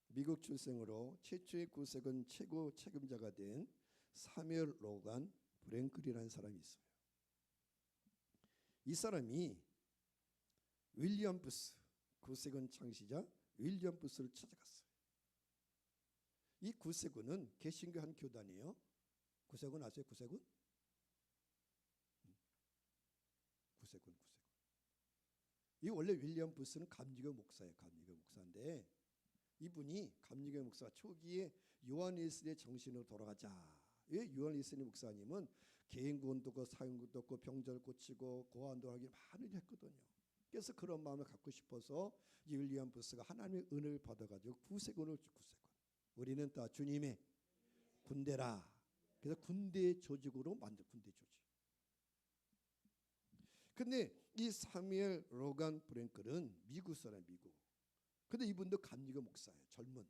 미국 출생으로 최초의 구세군 최고 책임자가 된 사뮤엘 로간 브랭클이라는 사람이 있어요. 이 사람이 윌리엄 부스, 구세군 창시자 윌리엄 부스를 찾아갔어요. 이 구세군은 개신교 한 교단이에요. 구세군 아세요? 구세군. 이 원래 윌리엄 부스는 감리교 목사예요. 감리교 목사인데 이분이 감리교 목사 초기에 요한 웨슬리의 정신으로 돌아가자. 왜 요한 웨슬리 목사님은 개인 구원도 없고 사형 구원도 없고 병자를 고치고 고아원도 하기 많은 일 했거든요. 그래서 그런 마음을 갖고 싶어서 이 윌리엄 부스가 하나님의 은혜를 받아가지고 구세군을 우리는 다 주님의 군대라. 그래서 군대 조직으로 만든 군대 조직. 근데 이 사뮤엘 로간 브랭클은 미국 사람, 미국. 근데 이분도 감리교 목사예요. 젊은.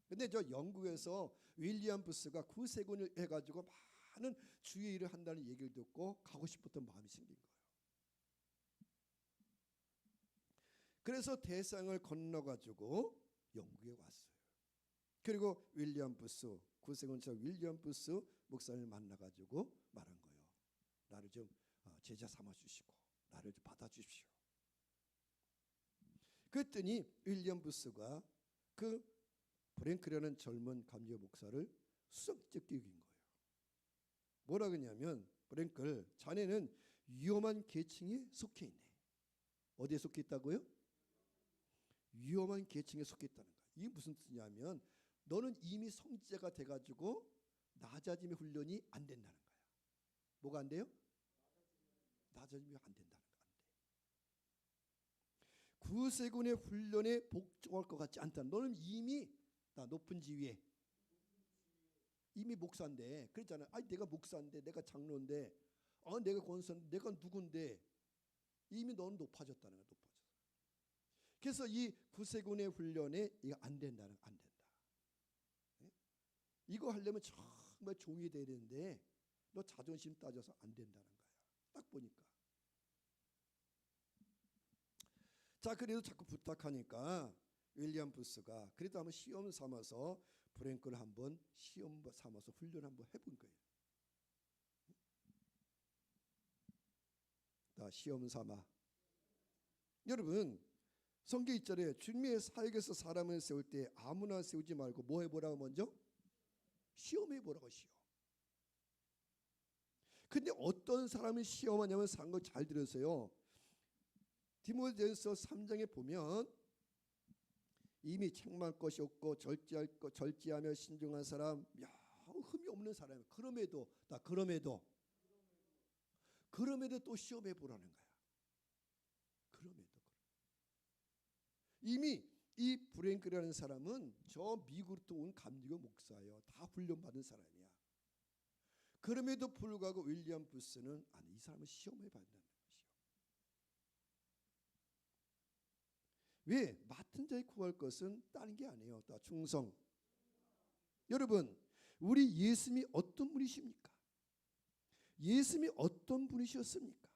근데 저 영국에서 윌리엄 부스가 구세군을 해가지고 많은 주의 일을 한다는 얘기를 듣고 가고 싶었던 마음이 생긴 거예요. 그래서 대상을 건너가지고 영국에 왔어요. 그리고 윌리엄 부스, 구세군처 윌리엄 부스 목사님을 만나가지고 말한 거예요. 나를 좀 제자 삼아주시고 나를 좀 받아주십시오. 그랬더니 윌리엄 부스가 그 브랭클이라는 젊은 감리교 목사를 수석적 교육인 거예요. 뭐라 그러냐면 브랭클, 자네는 위험한 계층에 속해 있네. 어디에 속해 있다고요? 위험한 계층에 속해 있다는 거예요. 이게 무슨 뜻이냐면 너는 이미 성지자가 돼가지고 낮아짐의 훈련이 안 된다는 거야. 뭐가 안 돼요? 낮아짐이 안 된다는 거. 안 돼. 구세군의 훈련에 복종할 것 같지 않다. 너는 이미 나 높은 지위에 이미 목사인데 그랬잖아요. 아니 내가 목사인데 내가 장로인데 내가 권사인데 내가 누군데 이미 너는 높아졌다는 거야. 높아졌어. 그래서 이 구세군의 훈련에 이거 안 된다. 네? 이거 하려면 정말 종이 돼야 되는데 너 자존심 따져서 안 된다는 거야. 딱 보니까. 자, 그래도 자꾸 부탁하니까 윌리엄 부스가 그래도 한번 시험 삼아서 브랭클을 한번 시험 삼아서 훈련 한번 해본 거예요. 자, 시험 삼아. 여러분 성경 1절에 주님의 사역에서 사람을 세울 때 아무나 세우지 말고 뭐 해보라고 먼저? 시험해 보라고. 시험. 근데 어떤 사람이 시험하냐면 상거 잘 들으세요. 디모데전서 3장에 보면 이미 책망할 것이 없고 절제하며 신중한 사람, 흠이 없는 사람이에요. 그럼에도 또 시험해 보라는 거야. 이미 이 브랭클이라는 사람은 저 미국으로 온 감리교 목사예요. 다 훈련받은 사람이야. 그럼에도 불구하고 윌리엄 부스는 아니 이 사람을 시험해 봐야 된다는 것이요. 왜? 맡은 자에 구할 것은 다른 게 아니에요. 다 충성. 여러분 우리 예수님이 어떤 분이십니까? 예수님이 어떤 분이셨습니까?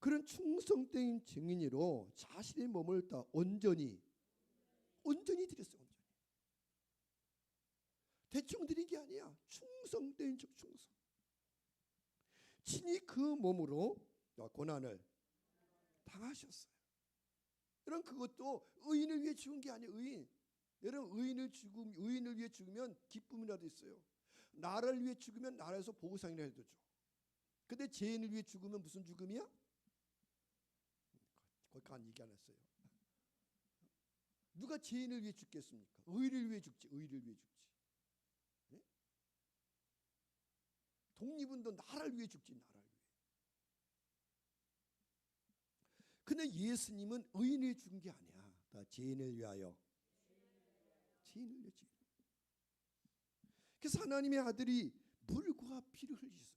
그런 충성된 증인으로 자신의 몸을 다 온전히 드렸어요. 온전히. 대충 드린 게 아니야. 충성된 충성. 친히 그 몸으로 고난을 당하셨어요. 여러분 그것도 의인을 위해 죽은 게 아니에요. 의인. 여러분 의인을 위해 죽으면 기쁨이라도 있어요. 나라를 위해 죽으면 나라에서 보상이라도 줘. 근데 죄인을 위해 죽으면 무슨 죽음이야? 거기까지 얘기 안 했어요. 누가 죄인을 위해 죽겠습니까? 의를 위해 죽지. 의를 위해 죽지. 네? 독립운동 나라를 위해 죽지. 나라를 위해. 근데 예수님은 의인을 죽은 게 아니야. 다 죄인을 위하여. 죄인을 위해 죄인. 그래서 하나님의 아들이 물과 피를 흘리셨어요.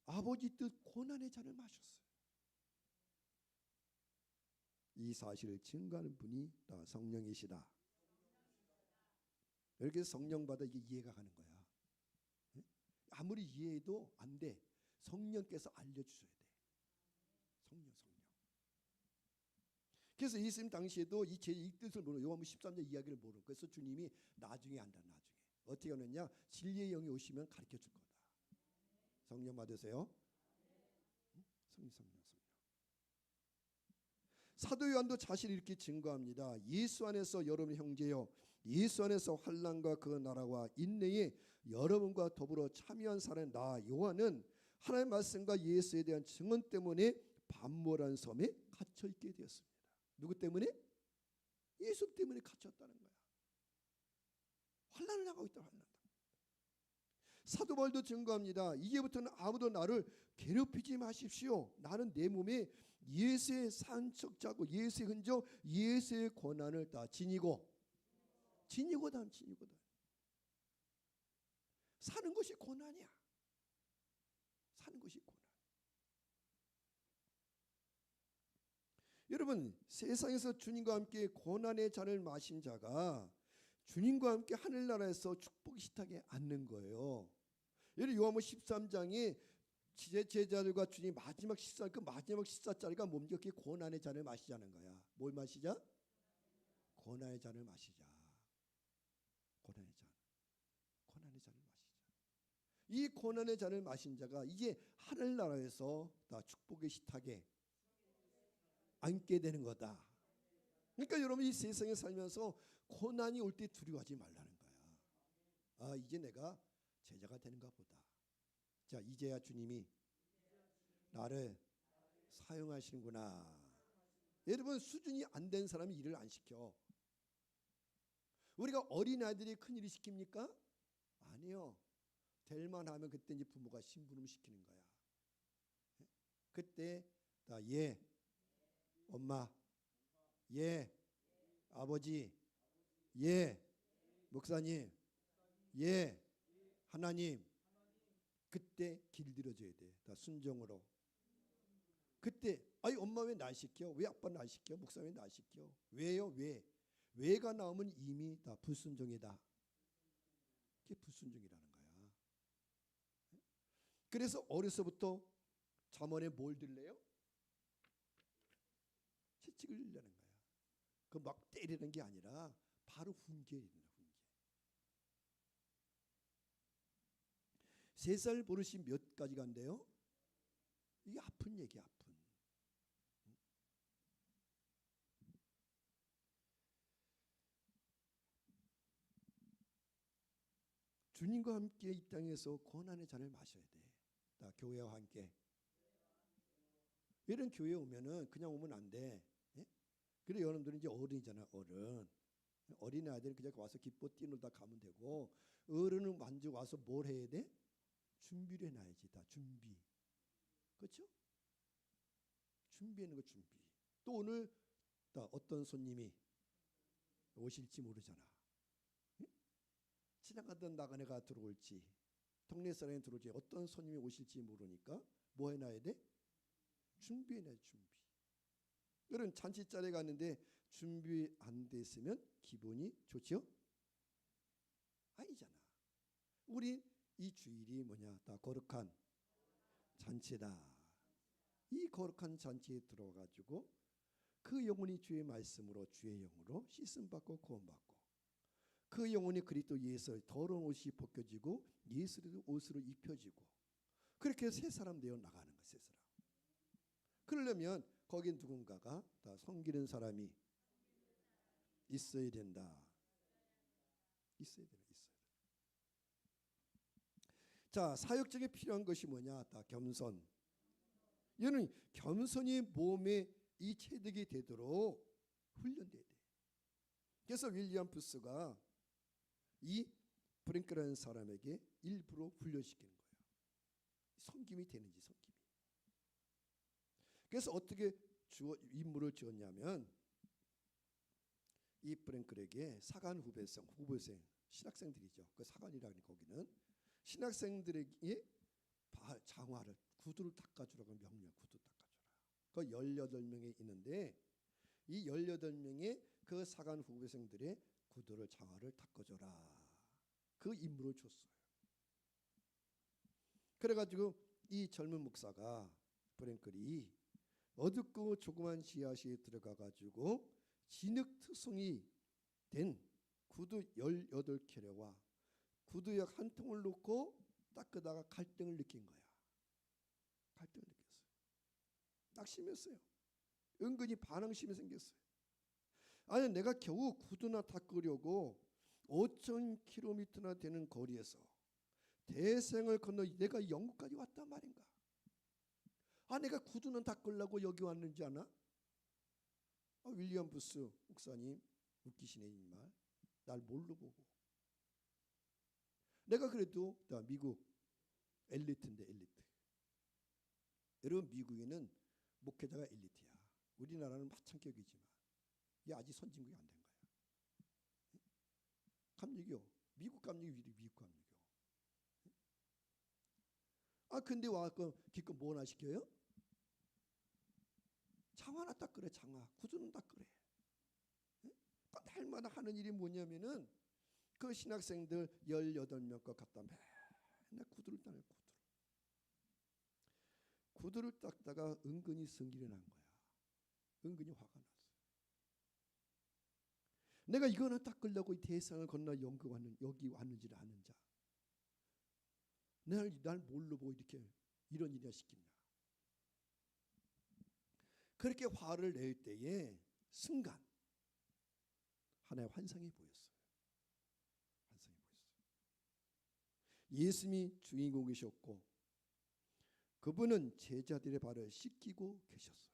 아버지 뜻 고난의 잔을 마셨어요. 이 사실을 증거하는 분이 다 성령이시다. 이렇게 성령 받아 이게 이해가 가는 거야. 아무리 이해해도 안 돼. 성령께서 알려주셔야 돼. 성령. 그래서 예수님 당시에도 이 뜻을 모르고 요한복음 13장 이야기를 모르고 그래서 주님이 나중에 안다. 나중에 어떻게 하느냐? 진리의 영이 오시면 가르쳐 줄 거다. 성령 받으세요. 성령. 사도 요한도 자신을 이렇게 증거합니다. 예수 안에서 여러분 형제여, 예수 안에서 환난과 그 나라와 인내에 여러분과 더불어 참여한 사람 나 요한은 하나님의 말씀과 예수에 대한 증언 때문에 반모란 섬에 갇혀 있게 되었습니다. 누구 때문에? 예수 때문에 갇혔다는 거야. 환난을 당하고 있다. 환난. 사도 바울도 증거합니다. 이제부터는 아무도 나를 괴롭히지 마십시오. 나는 내 몸에 예수의 산척자고 예수의 흔적, 예수의 고난을 다 지니고 다음. 사는 것이 고난이야. 사는 것이 고난. 여러분 세상에서 주님과 함께 고난의 잔을 마신 자가 주님과 함께 하늘나라에서 축복이 시탁에 앉는 거예요. 예를 요한복음 13장에 제자들과 주님 마지막 식사, 그 마지막 식사 자리가 뭡니까? 그게 고난의 잔을 마시자는 거야. 뭘 마시자? 고난의 잔을 마시자. 고난의 잔을 마시자. 이 고난의 잔을 마신 자가 이제 하늘나라에서 다 축복의 식탁에 앉게 되는 거다. 그러니까 여러분 이 세상에 살면서 고난이 올 때 두려워하지 말라는 거야. 아 이제 내가 제자가 되는가 보다. 자 이제야 주님이 나를 사용하시는구나. 여러분 수준이 안 된 사람이 일을 안 시켜. 우리가 어린아이들이 큰일을 시킵니까? 아니요. 될만 하면 그때 이제 부모가 심부름 시키는 거야. 그때 다 예, 엄마, 예, 아버지, 예, 목사님, 예, 하나님. 그때 길들여줘야 돼. 다 순종으로. 그때 아이 엄마 왜 날 시켜? 왜 아빠 날 시켜? 목사 왜 날 시켜? 왜요? 왜? 왜가 나오면 이미 다 불순종이다. 그게 불순종이라는 거야. 그래서 어려서부터 잠언에 뭘 들래요? 채찍을 내는 거야. 그 막 때리는 게 아니라 바로 훈계를 내는 훈계. 3살 버릇이 몇 가지가 한대요? 이게 아픈 얘기야, 아픈. 주님과 함께 이 땅에서 고난의 잔을 마셔야 돼. 다 교회와 함께. 이런 교회 오면은 그냥 오면 안 돼. 예? 그래 여러분들은 이제 어른이잖아, 어른. 어린 아이들은 그냥 와서 기뻐 뛰놀다 가면 되고 어른은 먼저 와서 뭘 해야 돼? 준비를 해놔야지. 다 준비. 그렇죠? 준비하는 거 준비. 또 오늘 다 어떤 손님이 오실지 모르잖아. 예? 지나가던 나그네가 들어올지 동네 사람이 들어올지 어떤 손님이 오실지 모르니까 뭐 해놔야 돼? 준비해놔야 준비. 그런 잔치자리에 갔는데 준비 안 됐으면 기분이 좋죠? 아니잖아. 우리 이 주일이 뭐냐? 다 거룩한 잔치다. 이 거룩한 잔치에 들어가지고 그 영혼이 주의 말씀으로 주의 영으로 씻음 받고 구원 받고 그 영혼이 그리스도 예수의 더러운 옷이 벗겨지고 예수의 옷으로 입혀지고 그렇게 새 사람 되어 나가는 거예요. 새 사람. 그러려면 거기 누군가가 다 섬기는 사람이 있어야 된다. 있어야 된다. 자, 사역적에 필요한 것이 뭐냐? 다 겸손. 이는 겸손이 몸에 이 체득이 되도록 훈련돼야 돼. 그래서 윌리엄 부스가 이 프랭크라는 사람에게 일부러 훈련시키는 거예요. 섬김이 되는지 섬김이. 그래서 어떻게 임무를 주었냐면 이 프랭클에게 사관 후배생 신학생들이죠. 그 사관이라니 거기는 신학생들에게 장화를 구두를 닦아주라고 명령 구두 닦아주라. 그 18명이 있는데 이 18명의 그 사관 후배생들의 구두를 장화를 닦아줘라. 그 임무를 줬어요. 그래가지고 이 젊은 목사가 프랭클이 어둡고 조그만 지하실에 들어가가지고 진흙투성이 된 구두 18켤레와 구두약 한 통을 놓고 닦으다가 갈등을 느낀 거야. 갈등을 느꼈어요. 딱 심했어요. 은근히 반항심이 생겼어요. 아니 내가 겨우 구두나 닦으려고 5,000km나 되는 거리에서 대생을 건너 내가 영국까지 왔단 말인가. 아 내가 구두는 닦으려고 여기 왔는지 아나? 윌리엄 부스 목사님 웃기시네 정말. 날 뭘로 보고. 내가 그래도 나 미국 엘리트인데 엘리트. 여러분 미국에는 목회자가 엘리트야. 우리나라는 마찬가지지만 이게 아직 선진국이 안 된 거야. 감리교 미국 감리교 미국 감리교. 아 근데 와서 기껏 뭐나 시켜요? 장화나 닦으래. 장화 구두는 닦으래. 날마다 하는 일이 뭐냐면은 그 신학생들 18명 거 갖다 맨날 구두를 닦는 구두를 닦다가 은근히 성질이 난 거야. 은근히 화가 났어. 내가 이거는 닦으려고 이 대상을 건너 여기 왔는지를 아는 자. 날 뭘로 보고 이렇게 이런 일이나 시키냐. 그렇게 화를 낼 때에 순간 하나의 환상이 보였어요. 환상이 보였어요. 예수님이 주인공이셨고 그분은 제자들의 발을 씻기고 계셨어요.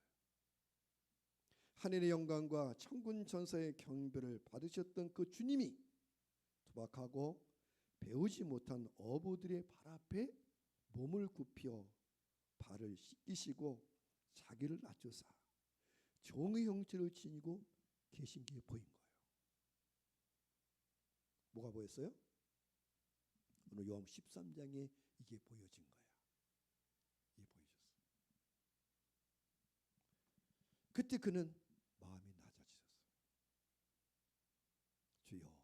하늘의 영광과 천군 천사의 경배를 받으셨던 그 주님이 투박하고 배우지 못한 어부들의 발 앞에 몸을 굽혀 발을 씻기시고 자기를 낮춰사 종의 형체를 지니고 계신 게 보인 거예요. 뭐가 보였어요? 오늘 요한 13장에 이게 보여진 거야. 이게 보여졌어요. 그때 그는 마음이 낮아지셨어요. 주여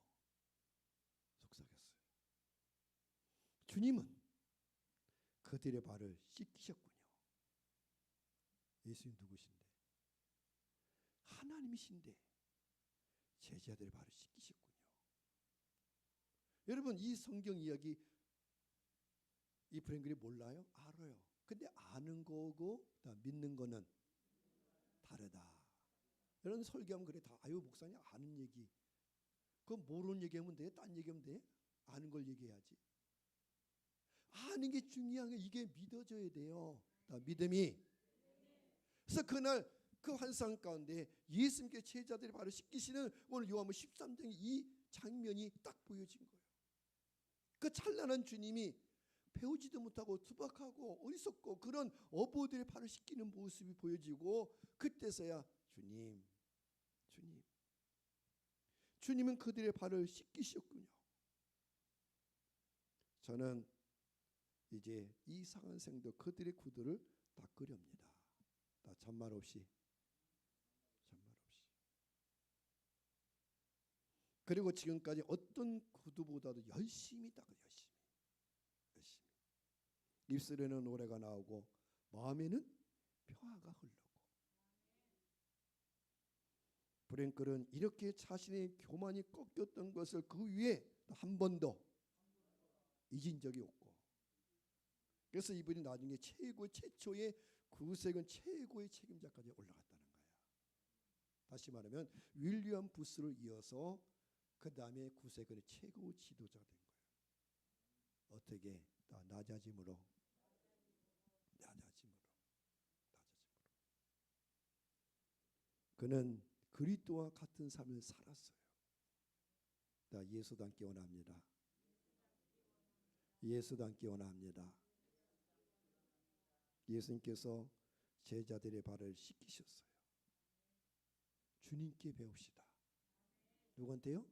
속삭였어요. 주님은 그들의 발을 씻기셨군요. 예수님 누구신데? 하나님이신데 제자들의 발을 씻기셨군요. 여러분 이 성경 이야기 이 프랭클이 몰라요? 알아요. 근데 아는 거고 믿는 거는 다르다. 여러분 설교하면 그래 다 아유 목사님 아는 얘기. 그거 모르는 얘기하면 돼? 딴 얘기하면 돼? 아는 걸 얘기해야지. 아는 게 중요한 게 이게 믿어져야 돼요. 믿음이. 그래서 그날 그 환상 가운데 예수님께 제자들이 바로 씻기시는 오늘 요한복음 13장의 이 장면이 딱 보여진 거예요. 그 찬란한 주님이 배우지도 못하고 투박하고 어리석고 그런 어부들의 발을 씻기는 모습이 보여지고 그때서야 주님은 그들의 발을 씻기셨군요. 저는 이제 이 상한생도 그들의 구두를 닦으렵니다. 잔말 없이. 그리고 지금까지 어떤 구두보다도 열심히 닦아요. 열심히. 입술에는 노래가 나오고 마음에는 평화가 흘러고. 프랭클은 이렇게 자신의 교만이 꺾였던 것을 그 위에 한 번도 잊은 적이 없고 그래서 이분이 나중에 최초의 구세군 최고의 책임자까지 올라갔다는 거예요. 다시 말하면 윌리엄 부스를 이어서 그 다음에 구세군의 최고 지도자가 된 거예요. 어떻게? 낮아짐으로. 그는 그리스도와 같은 삶을 살았어요. 예수 닮기 원합니다. 예수 닮기 원합니다. 예수님께서 제자들의 발을 씻기셨어요. 주님께 배웁시다. 누구한테요?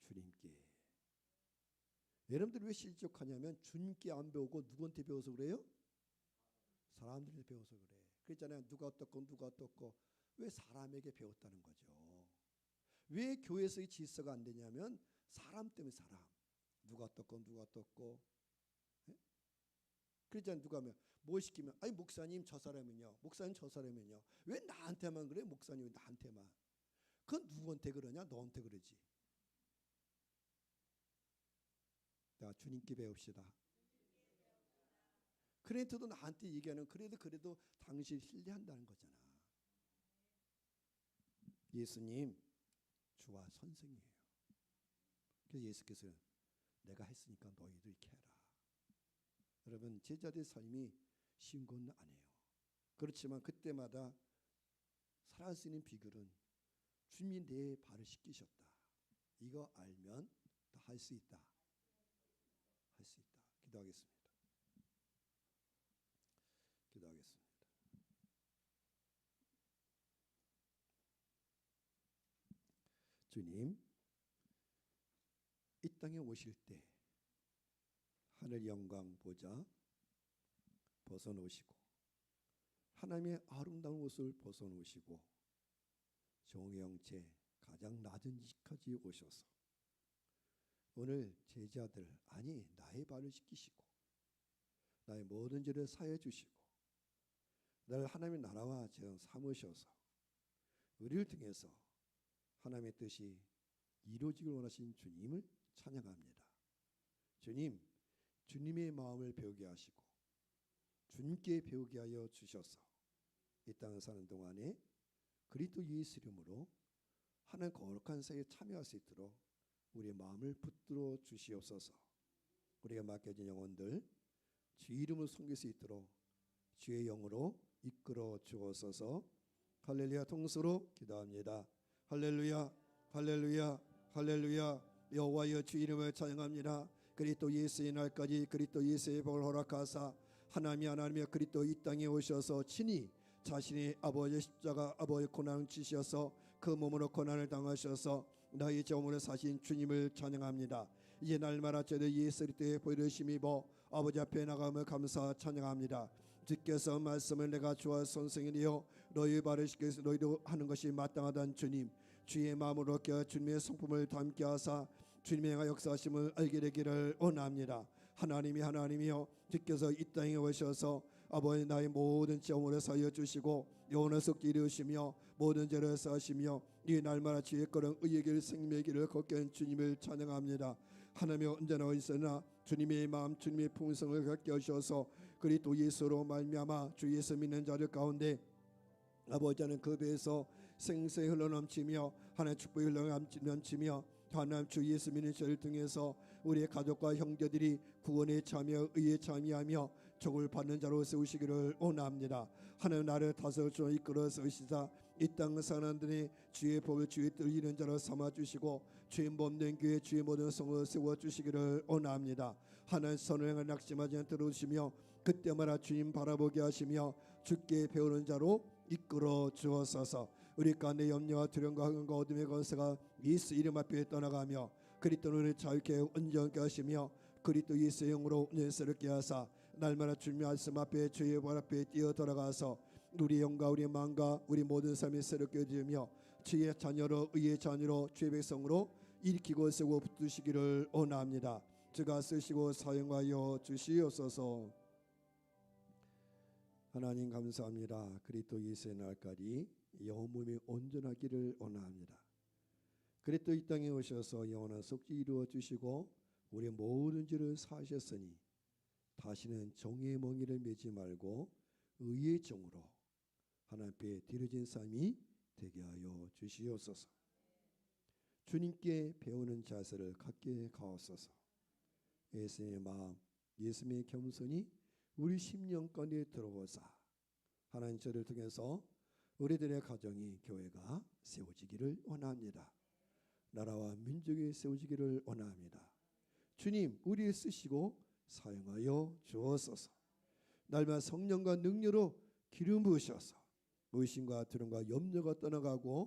주님께. 여러분들 왜 실족하냐면 주님께 안 배우고 누구한테 배워서 그래요? 사람들한테 배워서 그래. 그랬잖아요. 누가 어떻고 왜 사람에게 배웠다는 거죠. 왜 교회에서의 질서가 안 되냐면 사람 때문에. 누가 어떻고 예? 그랬잖아요. 누가 하면 뭐 시키면 아니 목사님 저 사람은요. 목사님 저 사람은요. 왜 나한테만 그래? 목사님 왜 나한테만. 그건 누구한테 그러냐? 너한테 그러지. 자, 주님께 배웁시다. 그래도 나한테 얘기하는 그래도 당신 신뢰한다는 거잖아. 예수님 주와 선생이에요. 그래서 예수께서 내가 했으니까 너희도 이렇게 해라. 여러분 제자들의 삶이 쉬운 건 아니에요. 그렇지만 그때마다 살아갈 수 있는 비결은 주님이 내 발을 씻기셨다. 이거 알면 다 할 수 있다. 할 수 있다. 기도하겠습니다. 주님, 이 땅에 오실 때 하늘 영광 보좌 벗어놓으시고 하나님의 아름다운 옷을 벗어놓으시고 종의 형체 가장 낮은 지까지 오셔서 오늘 제자들 아니 나의 발을 씻기시고 나의 모든 죄를 사해 주시고 나를 하나님의 나라와 정 삼으셔서 우리를 통해서 하나님의 뜻이 이루어지길 원하신 주님을 찬양합니다. 주님, 주님의 마음을 배우게 하시고 주님께 배우게 하여 주셔서 이 땅을 사는 동안에 그리스도 예수 이름으로 하나님 거룩한 사회에 참여할 수 있도록 우리의 마음을 붙들어 주시옵소서. 우리가 맡겨진 영혼들 주 이름을 섬길 수 있도록 주의 영으로 이끌어 주옵소서. 할렐루야. 통수로 기도합니다. 할렐루야, 할렐루야, 할렐루야. 여호와여 주 이름을 찬양합니다. 그리스도 예수의 날까지 그리스도 예수의 복을 허락하사 하나님의 그리스도 이 땅에 오셔서 친히 자신의 아버지의 십자가 아버지의 고난을 지셔서 그 몸으로 고난을 당하셔서 나의 죄물을 사신 주님을 찬양합니다. 이제 날마다 저들 예수 그리스도의 보혈을 입어 아버지 앞에 나가며 감사 찬양합니다. 주께서 말씀을 내가 주와 선생이니요 너희 발을 씻겨서 너희도 하는 것이 마땅하다는 주님, 주의 마음으로 껴 주님의 성품을 담게 하사 주님의 역사하심을 알게 되기를 원합니다. 하나님이여 주께서 이 땅에 오셔서 아버지 나의 모든 죄물을 사여 주시고 영혼을 속히 이루시며 모든 죄를 사하시며 이 날마다 주의 거룩 의의 길 생명의 길을 걷게 한 주님을 찬양합니다. 하나님이 언제나 있으나 주님의 마음 주님의 풍성을 갖게 하셔서 그리스도 예수로 말미암아 주 예수 믿는 자들 가운데 아버지는 그 배에서 생생히 흘러넘치며 하나님의 축복이 흘러넘치며 하나님 주 예수 믿는 자를 통해서 우리의 가족과 형제들이 구원에 참여 의에 참여하며 족을 받는 자로 세우시기를 원합니다. 하나님 나를 다스려 이끌어 세우시사 이 땅 사람들이 주의 복을 주의 뜻을 이루는 자로 삼아주시고 주의 몸된 교회 주의 모든 성을 세워주시기를 원합니다. 하나님 선을 낙심하지 않도록 들어주시며 그때마다 주님 바라보게 하시며 주께 배우는 자로 이끌어 주옵소서. 우리 가운데 염려와 두려움과 흥과 어둠의 권세가 예수 이름 앞에 떠나가며 그리스도를 자유케 온전케 하시며 그리스도 예수의 영으로 은혜스럽게 하사 날마다 주님 말씀 앞에 주의 발 앞에 뛰어 들어가서 우리 영과 우리 마음과 우리 모든 삶이 새롭게 되며 주의 자녀로 의의 자녀로 주의 백성으로 일으키고 세우고 붙드시기를 원합니다. 주가 쓰시고 사용하여 주시옵소서. 하나님 감사합니다. 그리스도 예수의 날까지 영혼 몸이 온전하기를 원합니다. 그리스도 이 땅에 오셔서 영원한 속죄 이루어 주시고 우리의 모든 죄를 사하셨으니 다시는 종의 멍에를 매지 말고 의의 종으로 하나님께 드려진 삶이 되게 하여 주시옵소서. 주님께 배우는 자세를 갖게 가옵소서. 예수님의 마음, 예수님의 겸손이 우리 심령 가운데 들어오사 하나님 저를 통해서 우리들의 가정이 교회가 세워지기를 원합니다. 나라와 민족이 세워지기를 원합니다. 주님 우리를 쓰시고 사용하여 주옵소서. 날마다 성령과 능력으로 기름 부으셔서 의심과 두려움과 염려가 떠나가고